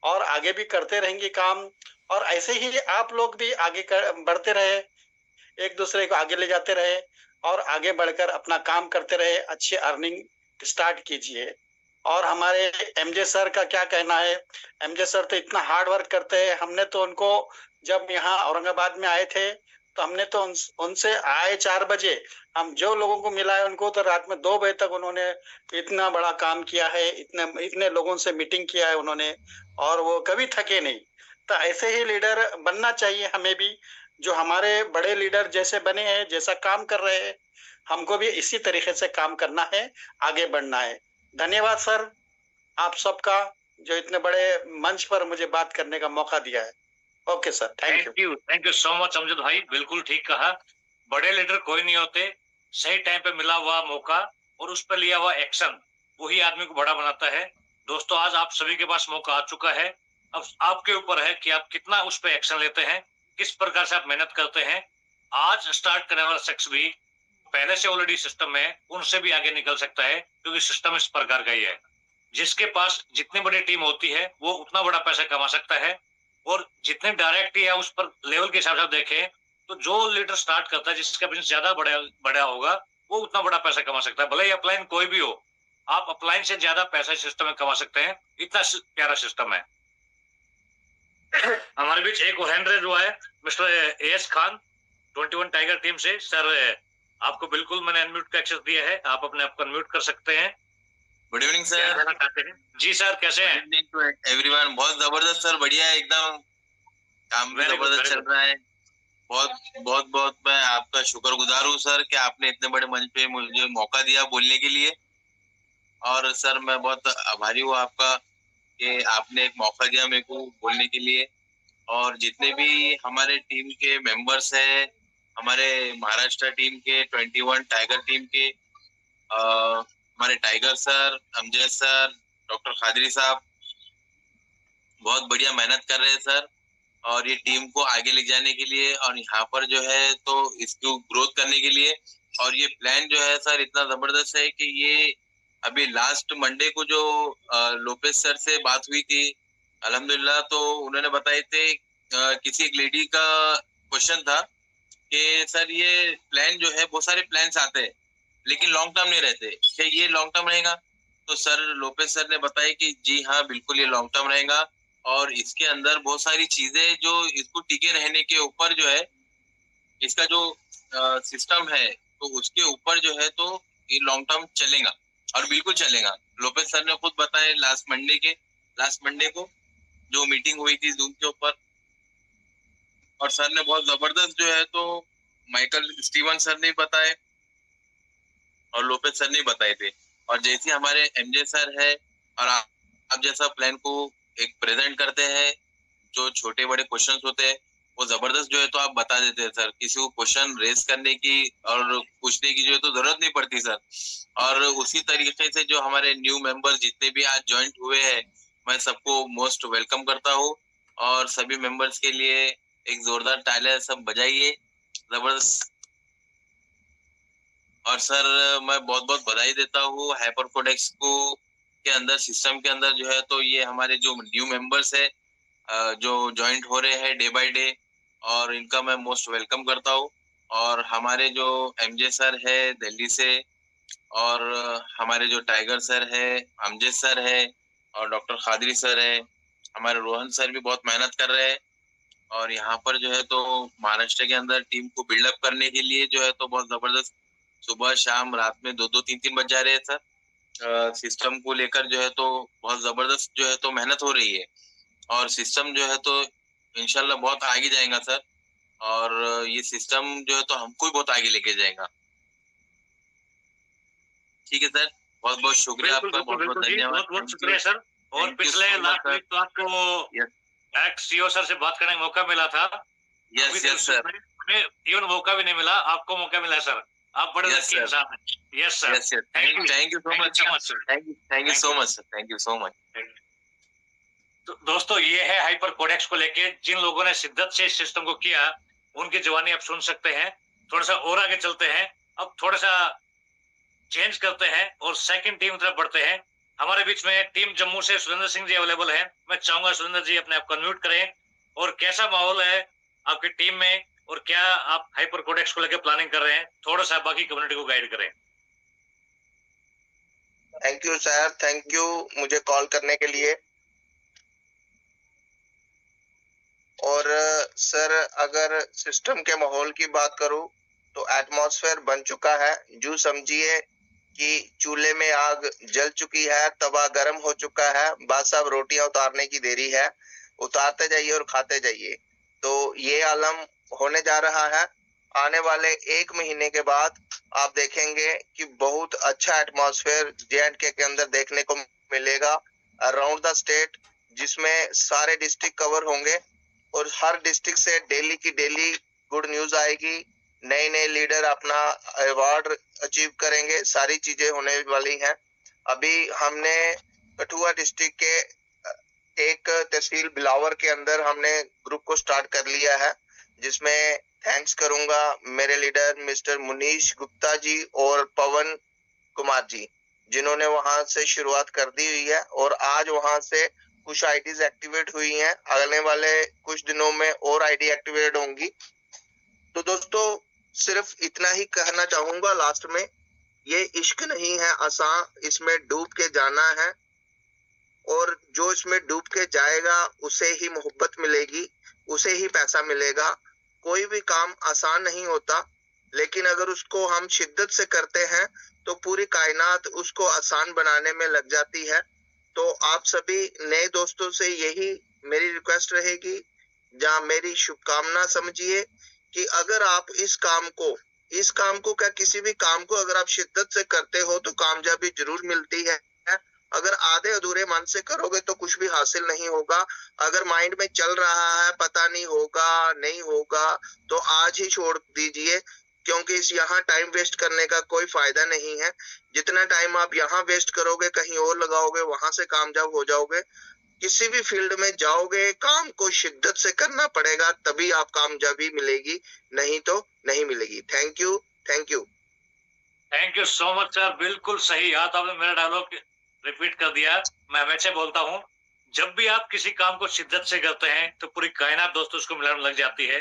और आगे भी करते रहेंगे काम। और ऐसे ही आप लोग भी आगे बढ़ते रहे, एक दूसरे को आगे ले जाते रहे और आगे बढ़कर अपना काम करते रहे, अच्छी अर्निंग स्टार्ट कीजिए। और हमारे एमजे सर का क्या कहना है, एमजे सर तो इतना हार्ड वर्क करते हैं। हमने तो उनको जब यहाँ औरंगाबाद में आए थे तो हमने तो उनसे आए 4 बजे, हम जो लोगों को मिला है उनको तो रात में 2 बजे तक उन्होंने इतना बड़ा काम किया है, इतने लोगों से मीटिंग किया है उन्होंने, और वो कभी थके नहीं। तो ऐसे ही लीडर बनना चाहिए हमें भी, जो हमारे बड़े लीडर जैसे बने हैं, जैसा काम कर रहे हैं, हमको भी इसी तरीके से काम करना है, आगे बढ़ना है। धन्यवाद सर आप सबका, जो इतने बड़े मंच पर मुझे बात करने का मौका दिया है। Okay sir, thank you so much Amjad भाई, बिल्कुल ठीक कहा। बड़े लीडर कोई नहीं होते, सही टाइम पे मिला हुआ मौका और उस पर लिया हुआ एक्शन वही आदमी को बड़ा बनाता है। दोस्तों आज आप सभी के पास मौका आ चुका है, अब आपके ऊपर है कि आप कितना उस पर एक्शन लेते हैं, किस प्रकार से आप मेहनत करते हैं। आज स्टार्ट करने वाला शख्स भी पहले से ऑलरेडी सिस्टम में है, उनसे भी आगे निकल सकता है, क्योंकि सिस्टम इस प्रकार का ही है। जिसके पास जितनी बड़ी टीम होती है वो उतना बड़ा पैसा कमा सकता है, और जितने डायरेक्ट या उस पर लेवल के हिसाब से देखें तो जो लीडर स्टार्ट करता है, जिसका बिजनेस ज्यादा बड़ा होगा, वो उतना बड़ा पैसा कमा सकता है। भले ही अपलाइन कोई भी हो, आप अपलाइन से ज्यादा पैसा सिस्टम में कमा सकते हैं, इतना प्यारा सिस्टम है। हमारे बीच एक और हैंड रेज हुआ है, mister as Khan 21 tiger team से। सर आपको बिल्कुल मैंने अनम्यूट का एक्सेस दिया है, आप अपने आप को अनम्यूट कर सकते हैं। Good evening sir. जी सर, कैसे हैं? Good evening to everyone. बहुत जबरदस्त सर, बढ़िया है एकदम, काम भी जबरदस्त चल रहा है। बहुत मैं आपका शुक्रगुजार हूँ सर कि आपने इतने बड़े मंच पे मुझे मौका दिया बोलने के लिए। और सर मैं बहुत आभारी हूँ आपका कि आपने एक मौका दिया मेरे को बोलने के लिए। और जितने भी हमारे टीम के मेंबर्स हैं, हमारे महाराष्ट्र टीम के 21 टाइगर टीम के, हमारे tiger sir, Amjad sir, doctor Qadri साहब बहुत बढ़िया मेहनत कर रहे हैं सर, और ये टीम को आगे ले जाने के लिए और यहाँ पर जो है तो इसको ग्रोथ करने के लिए। और ये प्लान जो है सर इतना जबरदस्त है कि ये अभी लास्ट मंडे को जो लोपेज सर से बात हुई थी अल्हम्दुलिल्लाह, तो उन्होंने बताए थे किसी एक लेडी का क्वेश्चन था कि सर ये प्लान जो है, बहुत सारे प्लान्स आते हैं लेकिन लॉन्ग टर्म नहीं रहते, क्या ये लॉन्ग टर्म रहेगा? तो सर लोपेज सर ने बताया कि जी हाँ बिल्कुल ये लॉन्ग टर्म रहेगा, और इसके अंदर बहुत सारी चीजें जो इसको टिके रहने के ऊपर जो है, इसका जो सिस्टम है तो उसके ऊपर जो है तो ये लॉन्ग टर्म चलेगा और बिल्कुल चलेगा। लोपेज सर ने खुद बताया लास्ट मंडे को जो मीटिंग हुई थी जूम के ऊपर, और सर ने बहुत जबरदस्त जो है तो माइकल स्टीवन सर ने बताए और लोपेज सर ने बताए थे। और जैसे हमारे एमजे सर है और आप जैसा प्लान को एक प्रेजेंट करते हैं, जो छोटे बड़े क्वेश्चंस होते हैं वो जबरदस्त जो है तो आप बता देते हैं सर, किसी को क्वेश्चन रेस करने की और पूछने की जो है तो जरूरत नहीं पड़ती सर। और उसी तरीके से जो हमारे न्यू मेंबर्स जितने भी आज ज्वाइंट हुए हैं, मैं सबको मोस्ट वेलकम करता हूँ, और सभी मेंबर्स के लिए एक जोरदार तालियां सब बजाइए, जबरदस्त। और सर मैं बहुत बहुत बधाई देता हूँ हाइपर कोडेक्स को के अंदर, सिस्टम के अंदर जो है तो ये हमारे जो न्यू मेंबर्स है जो ज्वाइंट हो रहे हैं डे बाय डे, और इनका मैं मोस्ट वेलकम करता हूँ। और हमारे जो एमजे सर है दिल्ली से, और हमारे जो टाइगर सर है, अमजद सर है, और डॉक्टर खादरी सर है, हमारे रोहन सर भी बहुत मेहनत कर रहे हैं। और यहाँ पर जो है तो महाराष्ट्र के अंदर टीम को बिल्डअप करने के लिए जो है तो बहुत जबरदस्त सुबह शाम रात में 2-2 3-3 बज जा रहे हैं सर। सिस्टम को लेकर जो है तो बहुत जबरदस्त जो है तो मेहनत हो रही है, और सिस्टम जो है तो इंशाल्लाह बहुत आगे जाएगा सर, और ये सिस्टम जो है तो हमको भी बहुत आगे लेके जाएगा। ठीक है सर, बहुत बहुत शुक्रिया आपका, बहुत बहुत धन्यवाद, बहुत बहुत शुक्रिया सर। और पिछले लास्ट वीक तो आपको एक्स सीईओ सर से बात करने का मौका मिला था। यस यस सर, इवन मौका भी नहीं मिला, आपको मौका मिला सर। आप बड़े लकी इंसान हैं। Yes sir, yes sir, thank you so much sir, thank you so much sir, thank you so much. तो दोस्तों ये है हाइपर कोडेक्स को लेके जिन लोगों ने शिद्दत से इस सिस्टम को किया, उनकी जवानी आप सुन सकते हैं। थोड़ा सा और आगे चलते हैं, अब थोड़ा सा चेंज करते हैं और सेकंड टीम तरफ बढ़ते हैं। हमारे बीच में टीम जम्मू से सुरेंद्र सिंह जी अवेलेबल है। मैं चाहूंगा सुरेंद्र जी अपने आप को अनम्यूट करें, और कैसा माहौल है आपकी टीम में, और क्या आप हाइपर कोडेक्स को लेकर प्लानिंग कर रहे हैं, थोड़ा सा बाकी कम्युनिटी को गाइड करें। Thank you sir, thank you मुझे कॉल करने के लिए। और सर अगर सिस्टम के माहौल की बात करूं तो एटमॉस्फेयर बन चुका है। जो समझिए कि चूल्हे में आग जल चुकी है, तवा गर्म हो चुका है, बस अब रोटियां उतारने की देरी है। उतारते जाइए और खाते जाइए। तो ये आलम होने जा रहा है। आने वाले 1 महीने के बाद आप देखेंगे कि बहुत अच्छा एटमॉस्फेयर J&K के अंदर देखने को मिलेगा अराउंड द स्टेट, जिसमें सारे डिस्ट्रिक्ट कवर होंगे और हर डिस्ट्रिक्ट से डेली की डेली गुड न्यूज आएगी। नए नए लीडर अपना अवार्ड अचीव करेंगे, सारी चीजें होने वाली हैं। अभी हमने कठुआ डिस्ट्रिक्ट के एक तहसील बिलावर के अंदर हमने ग्रुप को स्टार्ट कर लिया है, जिसमें थैंक्स करूंगा मेरे लीडर मिस्टर मुनीश गुप्ता जी और पवन कुमार जी, जिन्होंने वहां से शुरुआत कर दी हुई है और आज वहां से कुछ आईडीज एक्टिवेट हुई हैं। आने वाले कुछ दिनों में और आईडी एक्टिवेट होंगी। तो दोस्तों सिर्फ इतना ही कहना चाहूंगा लास्ट में, ये इश्क नहीं है आसान, इसमें डूब के जाना है, और जो इसमें डूब के जाएगा उसे ही मोहब्बत मिलेगी, उसे ही पैसा मिलेगा। कोई भी काम आसान नहीं होता, लेकिन अगर उसको हम शिद्दत से करते हैं तो पूरी कायनात उसको आसान बनाने में लग जाती है। तो आप सभी नए दोस्तों से यही मेरी रिक्वेस्ट रहेगी, जहाँ मेरी शुभकामना समझिए कि अगर आप इस काम को क्या किसी भी काम को अगर आप शिद्दत से करते हो तो कामयाबी जरूर मिलती है। अगर आधे अधूरे मन से करोगे तो कुछ भी हासिल नहीं होगा। अगर माइंड में चल रहा है पता नहीं होगा नहीं होगा, तो आज ही छोड़ दीजिए। क्योंकि इस यहाँ टाइम वेस्ट करने का कोई फायदा नहीं है। जितना टाइम आप यहाँ वेस्ट करोगे, कहीं और लगाओगे, वहां से कामयाब हो जाओगे। किसी भी फील्ड में जाओगे, काम को शिद्दत से करना पड़ेगा, तभी आप कामयाबी मिलेगी, नहीं तो नहीं मिलेगी। Thank you, thank you. Thank you so much sir, बिल्कुल सही। आज आपने मेरा डायलॉग रिपीट कर दिया। मैं हमेशा बोलता हूँ, जब भी आप किसी काम को शिद्दत से करते हैं तो पूरी कायनात दोस्तों उसको मिलाने लग जाती है।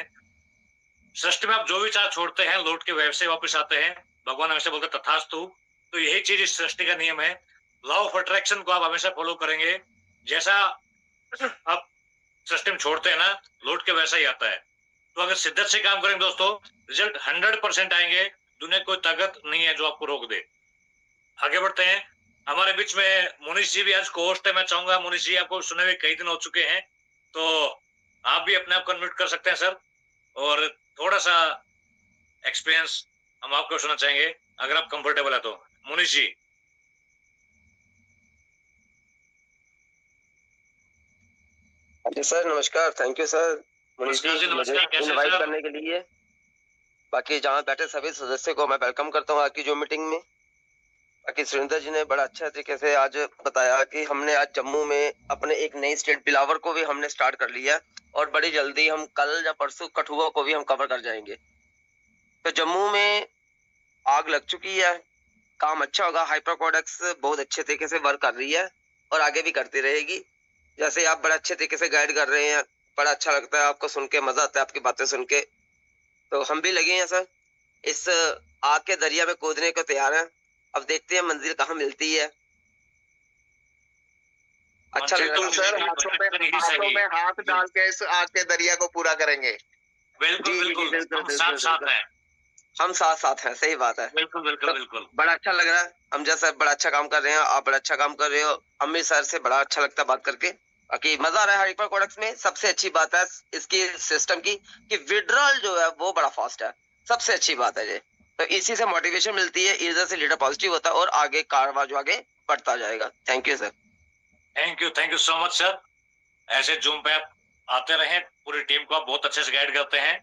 सृष्टि में आप जो भी चाह छोड़ते हैं, लौट के वैसे वापस आते हैं। भगवान हमेशा बोलते तथास्तु। तो यही चीज इस सृष्टि का नियम है। लॉ ऑफ अट्रैक्शन को आप हमेशा फॉलो करेंगे। जैसा आप सृष्टि में छोड़ते हैं ना, लौट के वैसा ही आता है। तो अगर शिद्दत से काम करेंगे दोस्तों, रिजल्ट 100% आएंगे। दुनिया कोई ताकत नहीं है जो आपको रोक दे। आगे बढ़ते हैं। हमारे बीच में मुनीश जी भी आज कोस्ट है। मैं चाहूंगा मुनीश जी, आपको सुने हुए कई दिन हो चुके हैं, तो आप भी अपने आप को अनम्यूट कर सकते हैं सर, और थोड़ा सा एक्सपीरियंस हम आपको सुनना चाहेंगे अगर आप कंफर्टेबल है तो। मुनीश जी। जी सर, नमस्कार। थैंक यू सर मुनीश जी, मुझे इनवाइट करने के लिए। बाकी जहाँ बैठे सभी सदस्यों को मैं वेलकम करता हूँ आज की जो मीटिंग में। बाकी सुरेंद्र जी ने बड़ा अच्छा तरीके से आज बताया कि हमने आज जम्मू में अपने एक नई स्टेट बिलावर को भी हमने स्टार्ट कर लिया, और बड़ी जल्दी हम कल या परसों कठुआ को भी हम कवर कर जाएंगे। तो जम्मू में आग लग चुकी है, काम अच्छा होगा। हाइपर कोडेक्स बहुत अच्छे तरीके से वर्क कर रही है और आगे भी करती रहेगी। जैसे आप बड़ा अच्छे तरीके से गाइड कर रहे हैं, बड़ा अच्छा लगता है आपको सुन के, मजा आता है आपकी बातें सुन के। तो हम भी लगे हैं सर, इस आग के दरिया में कूदने को तैयार हैं। अब देखते हैं मंजिल कहाँ मिलती है। अच्छा लग रहा है सर, हाथों में हाथ डाल के इस आग के दरिया को पूरा करेंगे। बिल्कुल बिल्कुल, हम साथ साथ हैं। हम साथ साथ हैं, सही बात है। बिल्कुल बिल्कुल बिल्कुल। बड़ा अच्छा लग रहा है। हम जैसा बड़ा अच्छा काम कर रहे हैं, आप बड़ा अच्छा काम कर रहे हो। अमित सर से बड़ा अच्छा लगता है बात करके। बाकी मजा आ रहा है हाइपर कोडेक्स में। सबसे अच्छी बात है इसकी सिस्टम की कि विड्रॉल जो है वो बड़ा फास्ट है। सबसे अच्छी बात है ये। तो इसी से मोटिवेशन मिलती है, इधर से लीडर पॉजिटिव होता है और आगे कारवा जो आगे बढ़ता जाएगा। Thank you sir. Thank you so much sir. ऐसे जूम पे आप आते रहें, पूरी टीम को आप बहुत अच्छे से गाइड करते हैं।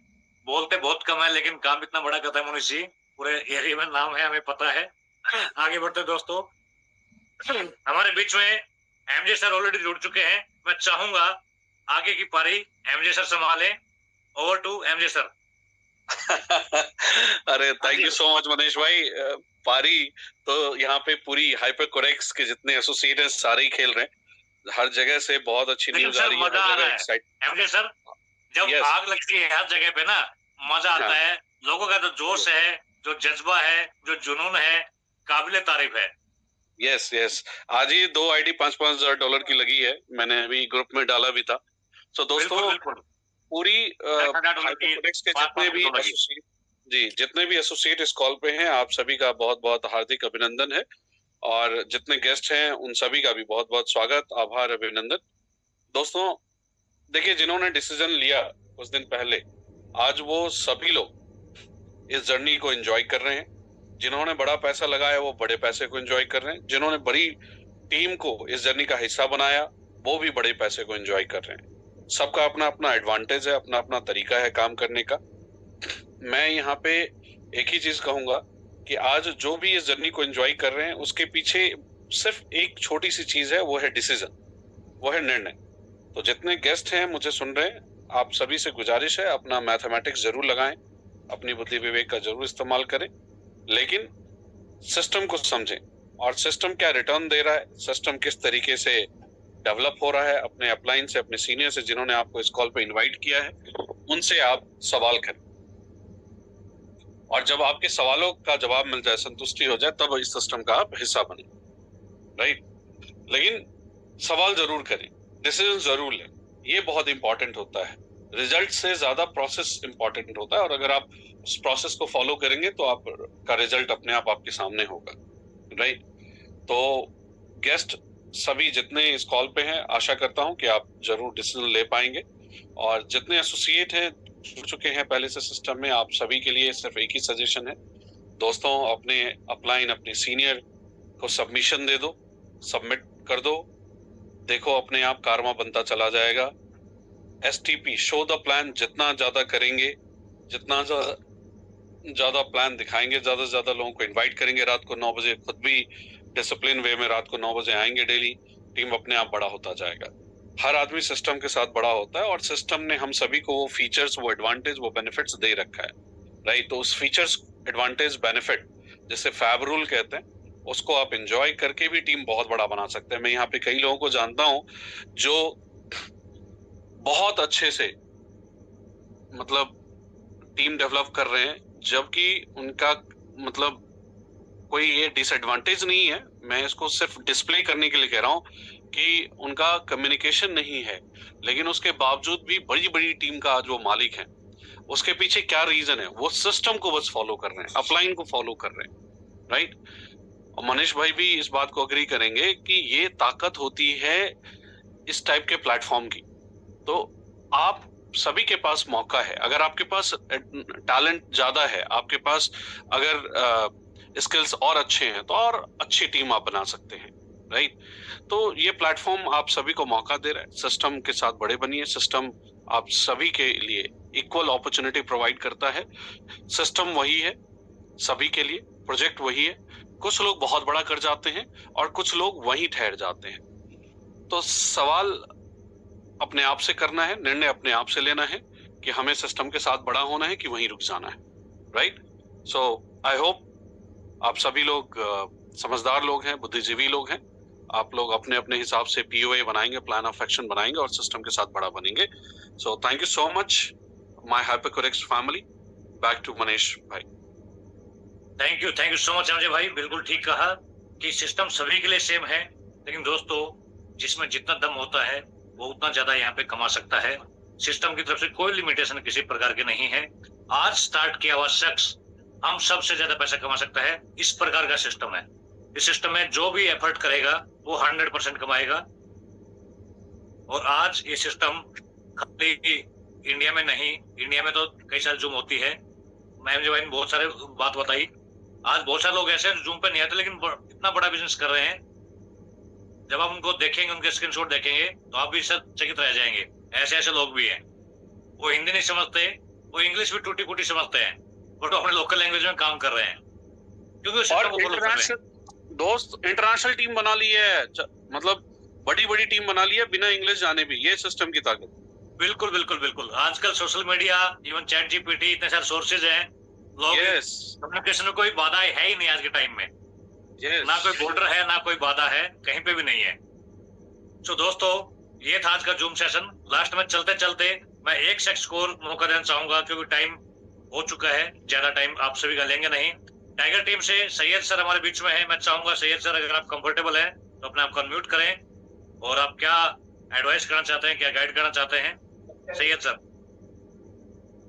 बोलते बहुत कम है लेकिन काम इतना बड़ा करता है मुनीश जी। पूरे एरिया में नाम है, हमें पता है। आगे बढ़ते दोस्तों। हमारे बीच में एमजे सर ऑलरेडी जुड़ चुके हैं। मैं चाहूंगा आगे की पारी एमजे सर संभालें। Over to MJ sir. अरे thank you so much Manish भाई। पारी तो यहाँ पे पूरी हाइपर कोडेक्स के जितने एसोसिएट हैं सारे ही खेल रहे हैं। हर जगह से बहुत अच्छी न्यूज आ रही है। मजा आ रहा है एमजे सर। जब आग लगती है हर जगह पे ना, मजा आता है। लोगों का जो जोश है, जो जज्बा है, जो जुनून है, काबिले तारीफ है। यस आज ही 2 आईडी $5,000 की लगी है। मैंने अभी ग्रुप में डाला भी था। तो दोस्तों पूरी कोडेक्स के जितने भी एसोसिएट इस कॉल पे हैं, आप सभी का बहुत बहुत हार्दिक अभिनंदन है। और जितने गेस्ट हैं उन सभी का भी बहुत बहुत स्वागत, आभार, अभिनंदन। दोस्तों देखिए, जिन्होंने डिसीजन लिया कुछ दिन पहले, आज वो सभी लोग इस जर्नी को एंजॉय कर रहे हैं। जिन्होंने बड़ा पैसा लगाया वो बड़े पैसे को एंजॉय कर रहे हैं। जिन्होंने बड़ी टीम को इस जर्नी का हिस्सा बनाया वो भी बड़े पैसे को एंजॉय कर रहे हैं। सबका अपना अपना एडवांटेज है, अपना अपना तरीका है काम करने का। मैं यहाँ पे एक ही चीज कहूंगा कि आज जो भी इस जर्नी को एंजॉय कर रहे हैं उसके पीछे सिर्फ एक छोटी सी चीज है, वो है डिसीजन, वो है निर्णय। तो जितने गेस्ट हैं मुझे सुन रहे हैं, आप सभी से गुजारिश है अपना मैथमेटिक्स जरूर लगाएं, अपनी बुद्धि विवेक का जरूर इस्तेमाल करें, लेकिन सिस्टम को समझें और सिस्टम क्या रिटर्न दे रहा है, सिस्टम किस तरीके से डेवलप हो रहा है। अपने अपलाइन से, अपने सीनियर से जिन्होंने आपको इस कॉल पे इनवाइट किया है, उनसे आप सवाल करें और जब आपके सवालों का जवाब मिल जाए, संतुष्टि हो जाए, तब इस सिस्टम का आप हिस्सा बने। राइट, लेकिन सवाल जरूर करें, डिसीजन जरूर लें। ये बहुत इंपॉर्टेंट होता है। रिजल्ट से ज्यादा प्रोसेस इंपॉर्टेंट होता है और अगर आप उस प्रोसेस को फॉलो करेंगे तो आपका रिजल्ट अपने आप आपके सामने होगा। राइट, तो गेस्ट सभी जितने इस कॉल पे हैं, आशा करता हूं कि आप जरूर डिसीजन ले पाएंगे। और जितने एसोसिएट हैं, जुड़ चुके हैं पहले से सिस्टम में, आप सभी के लिए सिर्फ एक ही सजेशन है दोस्तों, अपने अपलाइन, अपने सीनियर को सबमिशन दे दो, सबमिट कर दो। देखो अपने आप कारवा बनता चला जाएगा। STP, शो द प्लान, जितना ज्यादा करेंगे, जितना ज्यादा ज्यादा प्लान दिखाएंगे, ज्यादा से ज्यादा लोगों को इनवाइट करेंगे, रात को 9 बजे खुद भी डिसिप्लिन वे में रात को 9 बजे आएंगे डेली, टीम अपने आप बड़ा होता जाएगा। हर आदमी सिस्टम के साथ बड़ा होता है और सिस्टम ने हम सभी को वो फीचर्स, वो एडवांटेज, वो बेनिफिट्स दे रखा है, राइट। तो उस फीचर्स, एडवांटेज, बेनिफिट जिसे फैब रूल कहते हैं, उसको आप एंजॉय करके भी टीम बहुत बड़ा बना सकते हैं। मैं यहाँ पे कई लोगों को जानता हूँ जो बहुत अच्छे से मतलब टीम डेवलप कर रहे हैं, जबकि उनका मतलब कोई ये डिसएडवांटेज नहीं है, मैं इसको सिर्फ डिस्प्ले करने के लिए कह रहा हूँ कि उनका कम्युनिकेशन नहीं है, लेकिन उसके बावजूद भी बड़ी बड़ी टीम का आज वो मालिक है। उसके पीछे क्या रीजन है? वो सिस्टम को बस फॉलो कर रहे हैं, अपलाइन को फॉलो कर रहे हैं, राइट। और मनीष भाई भी इस बात को अग्री करेंगे कि ये ताकत होती है इस टाइप के प्लेटफॉर्म की। तो आप सभी के पास मौका है, अगर आपके पास टैलेंट ज्यादा है, आपके पास अगर स्किल्स और अच्छे हैं, तो और अच्छी टीम आप बना सकते हैं, राइट। तो ये प्लेटफॉर्म आप सभी को मौका दे रहा है, सिस्टम के साथ बड़े बनिए। सिस्टम आप सभी के लिए इक्वल अपॉर्चुनिटी प्रोवाइड करता है। सिस्टम वही है सभी के लिए, प्रोजेक्ट वही है। कुछ लोग बहुत बड़ा कर जाते हैं और कुछ लोग वहीं ठहर जाते हैं। तो सवाल अपने आप से करना है, निर्णय अपने आप से लेना है कि हमें सिस्टम के साथ बड़ा होना है कि वहीं रुक जाना है, राइट। सो आई होप आप सभी लोग समझदार लोग हैं, बुद्धिजीवी लोग हैं। आप लोग अपने अपने हिसाब से POA बनाएंगे, प्लान ऑफ एक्शन बनाएंगे और सिस्टम के साथ बड़ा बनेंगे। So thank you so much my Hypercodex family. Back to Manish भाई। Thank you so much Ajay भाई, बिल्कुल ठीक कहा कि सिस्टम सभी के लिए सेम है, लेकिन दोस्तों जिसमें जितना दम होता है वो उतना ज्यादा यहाँ पे कमा सकता है। सिस्टम की तरफ से कोई लिमिटेशन किसी प्रकार की नहीं है। आज स्टार्ट किया हुआ शख्स हम सबसे ज्यादा पैसा कमा सकता है, इस प्रकार का सिस्टम है। इस सिस्टम में जो भी एफर्ट करेगा वो 100% कमाएगा। और आज ये सिस्टम खाली इंडिया में नहीं, इंडिया में तो कई सारी जूम होती है। मैम जी भाई ने बहुत सारे बात बताई। आज बहुत सारे लोग ऐसे हैं जूम पे नहीं आते लेकिन इतना बड़ा बिजनेस कर रहे हैं। जब आप उनको देखेंगे, उनके स्क्रीनशॉट देखेंगे तो आप भी चकित रह जाएंगे। ऐसे ऐसे लोग भी हैं, वो हिंदी नहीं समझते, वो इंग्लिश भी टूटी फूटी समझते हैं, बट वो अपने लोकल लैंग्वेज में काम कर रहे हैं क्योंकि दोस्त इंटरनेशनल टीम बना ली है, मतलब बड़ी बड़ी टीम बना ली है बिना इंग्लिश जाने भी। ये सिस्टम की ताकत। बिल्कुल बिल्कुल बिल्कुल। आजकल social media, even chat GPT, इतने सारे सोर्सेज हैं, लोग कम्युनिकेशन में कोई बाधा है ही नहीं आज के टाइम में। ना कोई बॉर्डर है, ना कोई बाधा है, कहीं पे भी नहीं है। तो दोस्तों ये था आज का जूम सेशन। लास्ट में चलते चलते मैं एक शख्स को मौका देना चाहूंगा क्योंकि टाइम हो चुका है, ज्यादा टाइम आप सभी का लेंगे नहीं। टाइगर टीम से सैयद सर हमारे बीच में है। मैं चाहूंगा सैयद सर अगर आप कंफर्टेबल हैं तो अपने आप को अनम्यूट करें और आप क्या एडवाइस करना चाहते हैं, क्या गाइड करना चाहते हैं, Syed sir.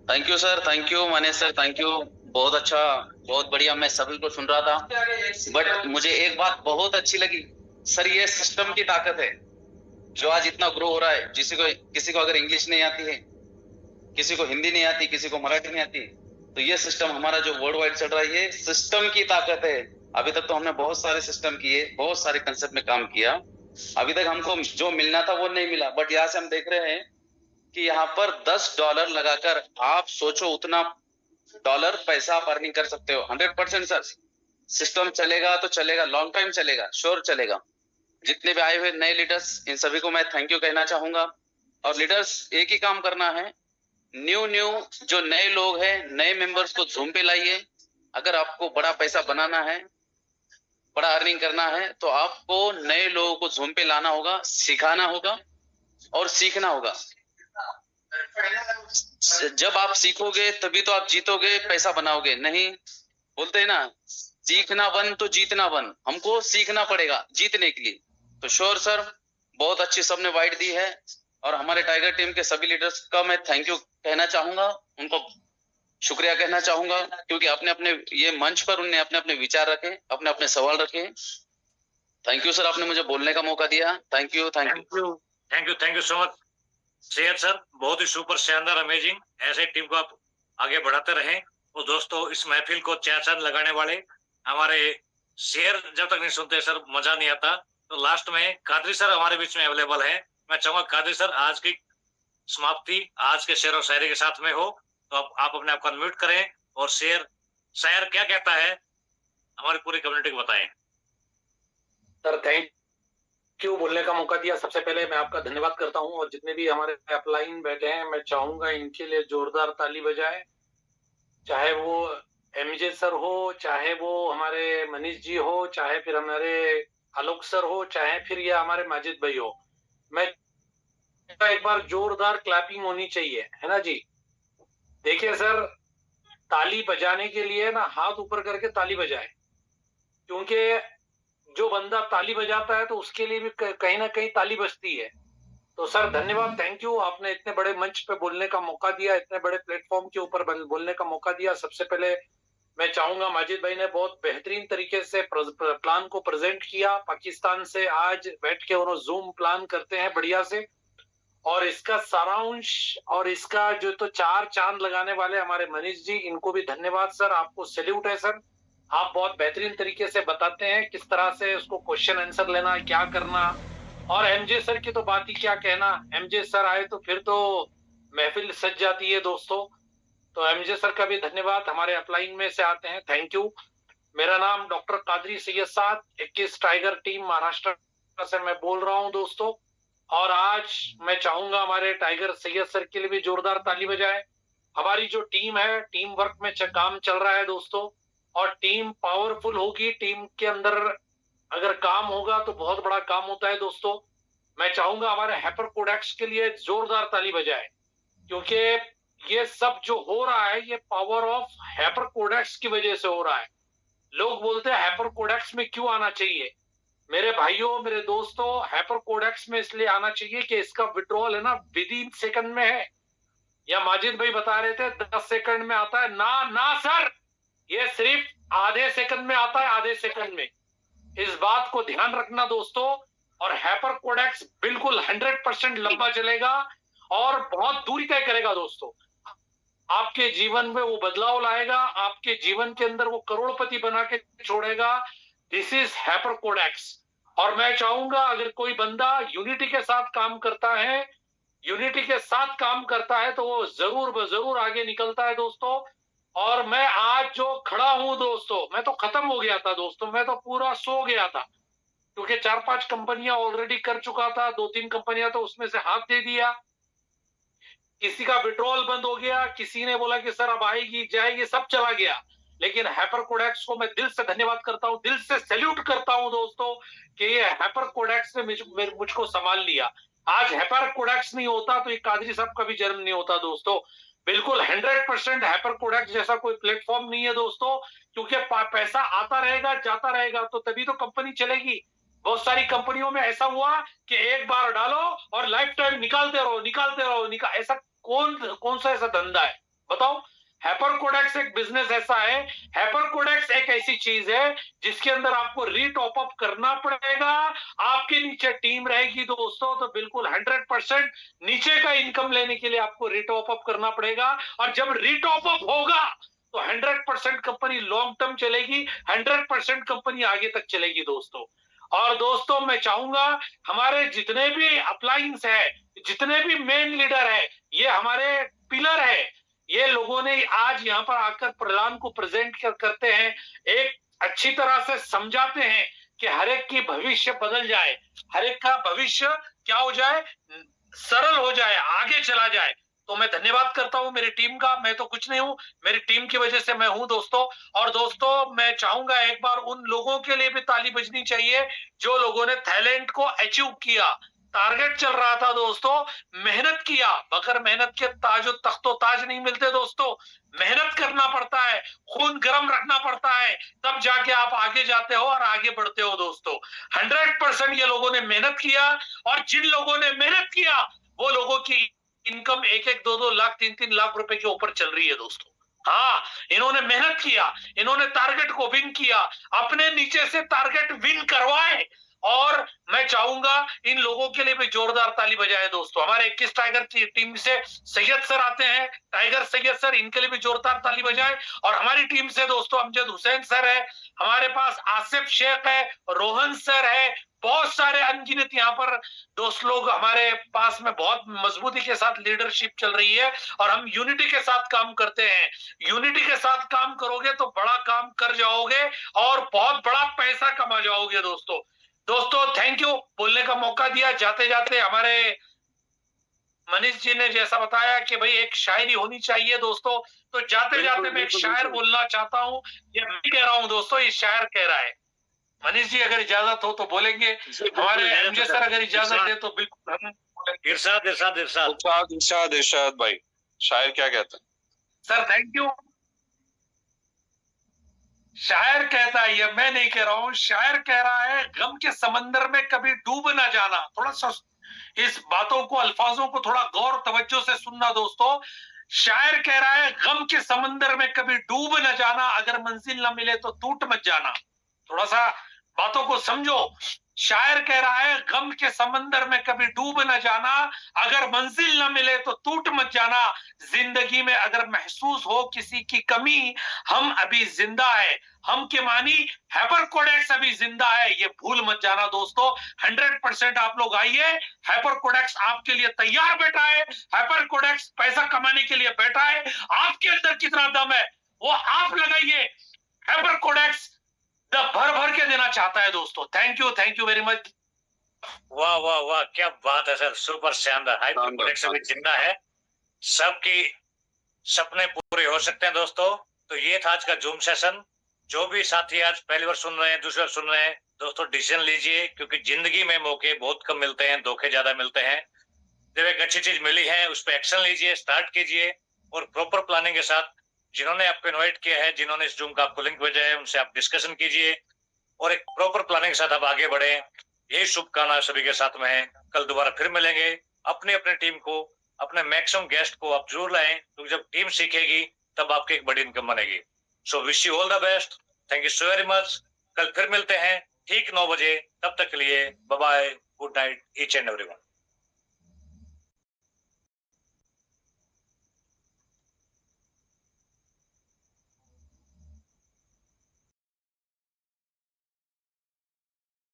Thank you sir, thank you Manish sir, thank you. बहुत अच्छा, बहुत बढ़िया। मैं सभी को सुन रहा था, बट मुझे एक बात बहुत अच्छी लगी सर, ये सिस्टम की ताकत है जो आज इतना ग्रो हो रहा है। किसी को अगर इंग्लिश नहीं आती है, किसी को हिंदी नहीं आती, किसी को मराठी नहीं आती, तो ये सिस्टम हमारा जो वर्ल्ड वाइड चल रहा है, ये सिस्टम की ताकत है। अभी तक तो हमने बहुत सारे सिस्टम किए, बहुत सारे कंसेप्ट में काम किया, अभी तक हमको जो मिलना था वो नहीं मिला। बट यहाँ से हम देख रहे हैं कि यहाँ पर $10 लगाकर आप सोचो उतना डॉलर पैसा आप अर्निंग कर सकते हो। 100% सर सिस्टम चलेगा तो चलेगा, लॉन्ग टाइम चलेगा, श्योर चलेगा। जितने भी आए हुए नए लीडर्स, इन सभी को मैं थैंक यू कहना चाहूंगा। और लीडर्स एक ही काम करना है, न्यू जो नए लोग हैं, नए मेंबर्स को जूम पे लाइए। अगर आपको बड़ा पैसा बनाना है, बड़ा अर्निंग करना है, तो आपको नए लोगों को जूम पे लाना होगा, सिखाना होगा और सीखना होगा। जब आप सीखोगे तभी तो आप जीतोगे, पैसा बनाओगे। नहीं बोलते हैं ना, सीखना वन तो जीतना वन। हमको सीखना पड़ेगा जीतने के लिए। तो श्योर सर, बहुत अच्छी सबने वाइड दी है और हमारे टाइगर टीम के सभी लीडर्स का मैं थैंक यू कहना चाहूंगा, उनको शुक्रिया कहना चाहूंगा, क्योंकि अपने अपने ये मंच पर उन्होंने अपने अपने विचार रखे, अपने अपने सवाल रखे। थैंक यू सर, आपने मुझे बोलने का मौका दिया। Thank you so much Syed sir, बहुत ही सुपर, शानदार, अमेजिंग। ऐसे टीम को आप आगे बढ़ाते रहें। और दोस्तों इस महफिल को चार चांद लगाने वाले हमारे शेर जब तक नहीं सुनते सर मजा नहीं आता। तो लास्ट में कादरी सर हमारे बीच में अवेलेबल है। मैं चाहूंगा कादरी सर आज की समाप्ति आज के शेर और शायरी के साथ में हो, तो आप अपने आप को अनम्यूट करें और शेर शायर क्या कहता है, हमारी पूरी कम्युनिटी को बताएं। सर थैंक यू बोलने का मौका दिया। सबसे पहले मैं आपका धन्यवाद करता हूं, और जितने भी हमारे अपलाइन बैठे हैं मैं चाहूंगा इनके लिए जोरदार ताली बजाएं। चाहे वो एमजे सर हो, चाहे वो हमारे मनीष जी हो, चाहे फिर हमारे आलोक सर हो, चाहे फिर ये हमारे माजिद भाई हो। मैं एक बार जोरदार क्लैपिंग होनी चाहिए, है ना जी। देखिए सर, ताली बजाने के लिए ना हाथ ऊपर करके ताली बजाए, क्योंकि जो बंदा ताली बजाता है तो उसके लिए भी कहीं ना कहीं ताली बजती है। तो सर धन्यवाद, थैंक यू, आपने इतने बड़े मंच पे बोलने का मौका दिया, इतने बड़े प्लेटफॉर्म के ऊपर बोलने का मौका दिया। सबसे पहले मैं चाहूंगा, माजिद भाई ने बहुत बेहतरीन तरीके से प्लान को प्रेजेंट किया। पाकिस्तान से आज बैठ के उन्होंने जूम प्लान करते हैं बढ़िया से, और इसका सारांश और इसका जो तो चार चांद लगाने वाले हमारे मनीष जी, इनको भी धन्यवाद सर, आपको सैल्यूट है सर। आप बहुत बेहतरीन तरीके से बताते हैं किस तरह से उसको क्वेश्चन आंसर लेना, क्या करना। और एमजे सर की तो बात ही क्या कहना, एमजे सर आए तो फिर तो महफिल सज जाती है दोस्तों। तो एमजे सर का भी धन्यवाद। हमारे अपलाइन में से आते हैं, थैंक यू। मेरा नाम डॉक्टर कादरी सैयद साद, 21 टाइगर टीम महाराष्ट्र से मैं बोल रहा हूं दोस्तों। और आज मैं चाहूंगा हमारे टाइगर सैयद सर के लिए भी जोरदार ताली बजाए। हमारी जो टीम है, टीम वर्क में काम चल रहा है दोस्तों, और टीम पावरफुल होगी। टीम के अंदर अगर काम होगा तो बहुत बड़ा काम होता है दोस्तों। मैं चाहूंगा हमारे हैपर कोडेक्स के लिए जोरदार ताली बजाए, क्योंकि ये सब जो हो रहा है ये पावर ऑफ हैपर कोडेक्स की वजह से हो रहा है। लोग बोलते हैं हैपर कोडेक्स में क्यों आना चाहिए। मेरे भाइयों, मेरे दोस्तों, हैपर कोडेक्स में इसलिए आना चाहिए कि इसका विड्रॉल है ना विद इन सेकंड में है। या माजिद भाई बता रहे थे 10 सेकंड में आता है, ना सर, ये सिर्फ आधे सेकंड में आता है, आधे सेकंड में। इस बात को ध्यान रखना दोस्तों। और हैपर कोडेक्स बिल्कुल 100% लंबा चलेगा और बहुत दूरी तय करेगा दोस्तों। आपके जीवन में वो बदलाव लाएगा, आपके जीवन के अंदर वो करोड़पति बना के छोड़ेगा। This is Hypercodex. और मैं चाहूंगा अगर कोई बंदा यूनिटी के साथ काम करता है, यूनिटी के साथ काम करता है तो वो जरूर आगे निकलता है दोस्तों। और मैं आज जो खड़ा हूं दोस्तों, मैं तो खत्म हो गया था दोस्तों, मैं तो पूरा सो गया था, क्योंकि 4-5 कंपनियां ऑलरेडी कर चुका था, 2-3 कंपनियां तो उसमें से हाथ दे दिया। किसी का विड्रॉल बंद हो गया, किसी ने बोला कि सर अब आएगी जाएगी, सब चला गया। लेकिन हैपर कोडेक्स को मैं दिल से धन्यवाद करता हूं, दिल से सैल्यूट करता हूं दोस्तों, कि ये हैपर कोडेक्स ने मुझको संभाल लिया। आज हैपर कोडेक्स नहीं होता तो ये कादरी साहब का भी जन्म नहीं होता दोस्तों। बिल्कुल 100% हैपर कोडेक्स जैसा कोई प्लेटफॉर्म नहीं है दोस्तों, क्योंकि पैसा आता रहेगा जाता रहेगा तो तभी तो कंपनी चलेगी। बहुत सारी कंपनियों में ऐसा हुआ कि एक बार डालो और लाइफ टाइम निकालते रहो। ऐसा कौन सा ऐसा धंधा है बताओ। हैपर कोडेक्स एक बिजनेस ऐसा है, हैपर कोडेक्स एक ऐसी चीज है जिसके अंदर आपको रीटॉप अप करना पड़ेगा। आपके नीचे टीम रहेगी दोस्तों, तो बिल्कुल 100% नीचे का इनकम लेने के लिए आपको रीटॉप अप करना पड़ेगा। और जब रीटॉप अप होगा तो 100% कंपनी लॉन्ग टर्म चलेगी, 100% कंपनी आगे तक चलेगी दोस्तों। और दोस्तों मैं चाहूंगा हमारे जितने भी अपलाइंस है, जितने भी मेन लीडर है, ये हमारे पिलर है, ये लोगों ने आज यहाँ पर आकर प्लान को प्रेजेंट करते हैं, एक अच्छी तरह से समझाते हैं कि हर एक की भविष्य बदल जाए, हर एक का भविष्य क्या हो जाए, सरल हो जाए, आगे चला जाए। तो मैं धन्यवाद करता हूं मेरी टीम का। मैं तो कुछ नहीं हूं, मेरी टीम की वजह से मैं हूं दोस्तों। और दोस्तों मैं चाहूंगा एक बार उन लोगों के लिए भी ताली बजनी चाहिए जो लोगों ने थाईलैंड को अचीव किया। टारगेट चल रहा था दोस्तों, मेहनत किया, बगैर मेहनत के ताजो तख्तो ताज नहीं मिलते दोस्तों। मेहनत करना पड़ता है, खून गर्म रखना पड़ता है, तब जाके आप आगे जाते हो और आगे बढ़ते हो दोस्तों। 100% ये लोगों ने मेहनत किया, और जिन लोगों ने मेहनत किया वो लोगों की इनकम 1-1, 2-2 लाख, 3-3 लाख रुपए के ऊपर चल रही है दोस्तों। हाँ, इन्होंने मेहनत किया, इन्होंने टारगेट को विन किया, अपने नीचे से टारगेट विन करवाए, और मैं चाहूंगा इन लोगों के लिए भी जोरदार ताली बजाए दोस्तों। हमारे 21 टाइगर टीम से सैयद सर आते हैं, टाइगर सैयद सर, इनके लिए भी जोरदार ताली बजाए। और हमारी टीम से दोस्तों अमजद हुसैन सर है, हमारे पास आसिफ शेख है, रोहन सर है, बहुत सारे अनगिनत यहाँ पर दोस्त लोग हमारे पास में बहुत मजबूती के साथ लीडरशिप चल रही है और हम यूनिटी के साथ काम करते हैं। यूनिटी के साथ काम करोगे तो बड़ा काम कर जाओगे और बहुत बड़ा पैसा कमा जाओगे दोस्तों। थैंक यू, बोलने का मौका दिया। जाते जाते हमारे मनीष जी ने जैसा बताया कि भाई एक शायरी होनी चाहिए दोस्तों, तो जाते जाते मैं एक शायर बोलना चाहता हूँ। ये मैं कह रहा हूँ दोस्तों, ये शायर कह रहा है। मनीष जी अगर इजाजत हो तो बोलेंगे, हमारे एमजे सर अगर इजाजत दे तो बिल्कुल हम बोलेंगे। इरशाद भाई, शायर क्या कहते हैं? Sir thank you. शायर कहता है, ये मैं नहीं कह रहा हूँ, शायर कह रहा है, गम के समंदर में कभी डूब ना जाना। थोड़ा सा इस बातों को, अल्फाजों को थोड़ा गौर तवज्जो से सुनना दोस्तों। शायर कह रहा है, गम के समंदर में कभी डूब न जाना, अगर मंजिल न मिले तो टूट मत जाना। थोड़ा सा बातों को समझो। शायर कह रहा है, गम के समंदर में कभी डूब न जाना, अगर मंजिल न मिले तो टूट मत जाना। जिंदगी में अगर महसूस हो किसी की कमी, हम अभी जिंदा है, हम के मानी हाइपर कोडेक्स अभी जिंदा है, ये भूल मत जाना दोस्तों। 100% आप लोग आइए, हाइपर कोडेक्स आपके लिए तैयार बैठा है। हाइपर कोडेक्स पैसा कमाने के लिए बैठा है। आपके अंदर कितना दम है वो आप लगाइए। हाइपर कोडेक्स भर भर के देना चाहता है दोस्तों। Thank you very much. वाह वाह वाह, क्या बात है सर, सुपर शानदार। हाइपर कोडेक्स अभी जिंदा है, सबकी सपने पूरे हो सकते हैं दोस्तों। तो ये था आज का जूम सेशन। जो भी साथी आज पहली बार सुन रहे हैं, दूसरी बार सुन रहे हैं दोस्तों, डिसीजन लीजिए, क्योंकि जिंदगी में मौके बहुत कम मिलते हैं, धोखे ज्यादा मिलते हैं। जब एक अच्छी चीज मिली है उस पर एक्शन लीजिए, स्टार्ट कीजिए और प्रॉपर प्लानिंग के साथ जिन्होंने आपको इनवाइट किया है, जिन्होंने इस जूम का आपको लिंक भेजा है, उनसे आप डिस्कशन कीजिए और एक प्रॉपर प्लानिंग के साथ आप आगे बढ़े। यही शुभकामना सभी के साथ में है। कल दोबारा फिर मिलेंगे। अपनी अपनी टीम को, अपने मैक्सिमम गेस्ट को आप जरूर लाएं, क्योंकि जब टीम सीखेगी तब आपकी एक बड़ी इनकम बनेगी। So wish you all the best, thank you so very much. कल फिर मिलते हैं ठीक 9 बजे, तब तक के लिए bye bye, good night each and everyone.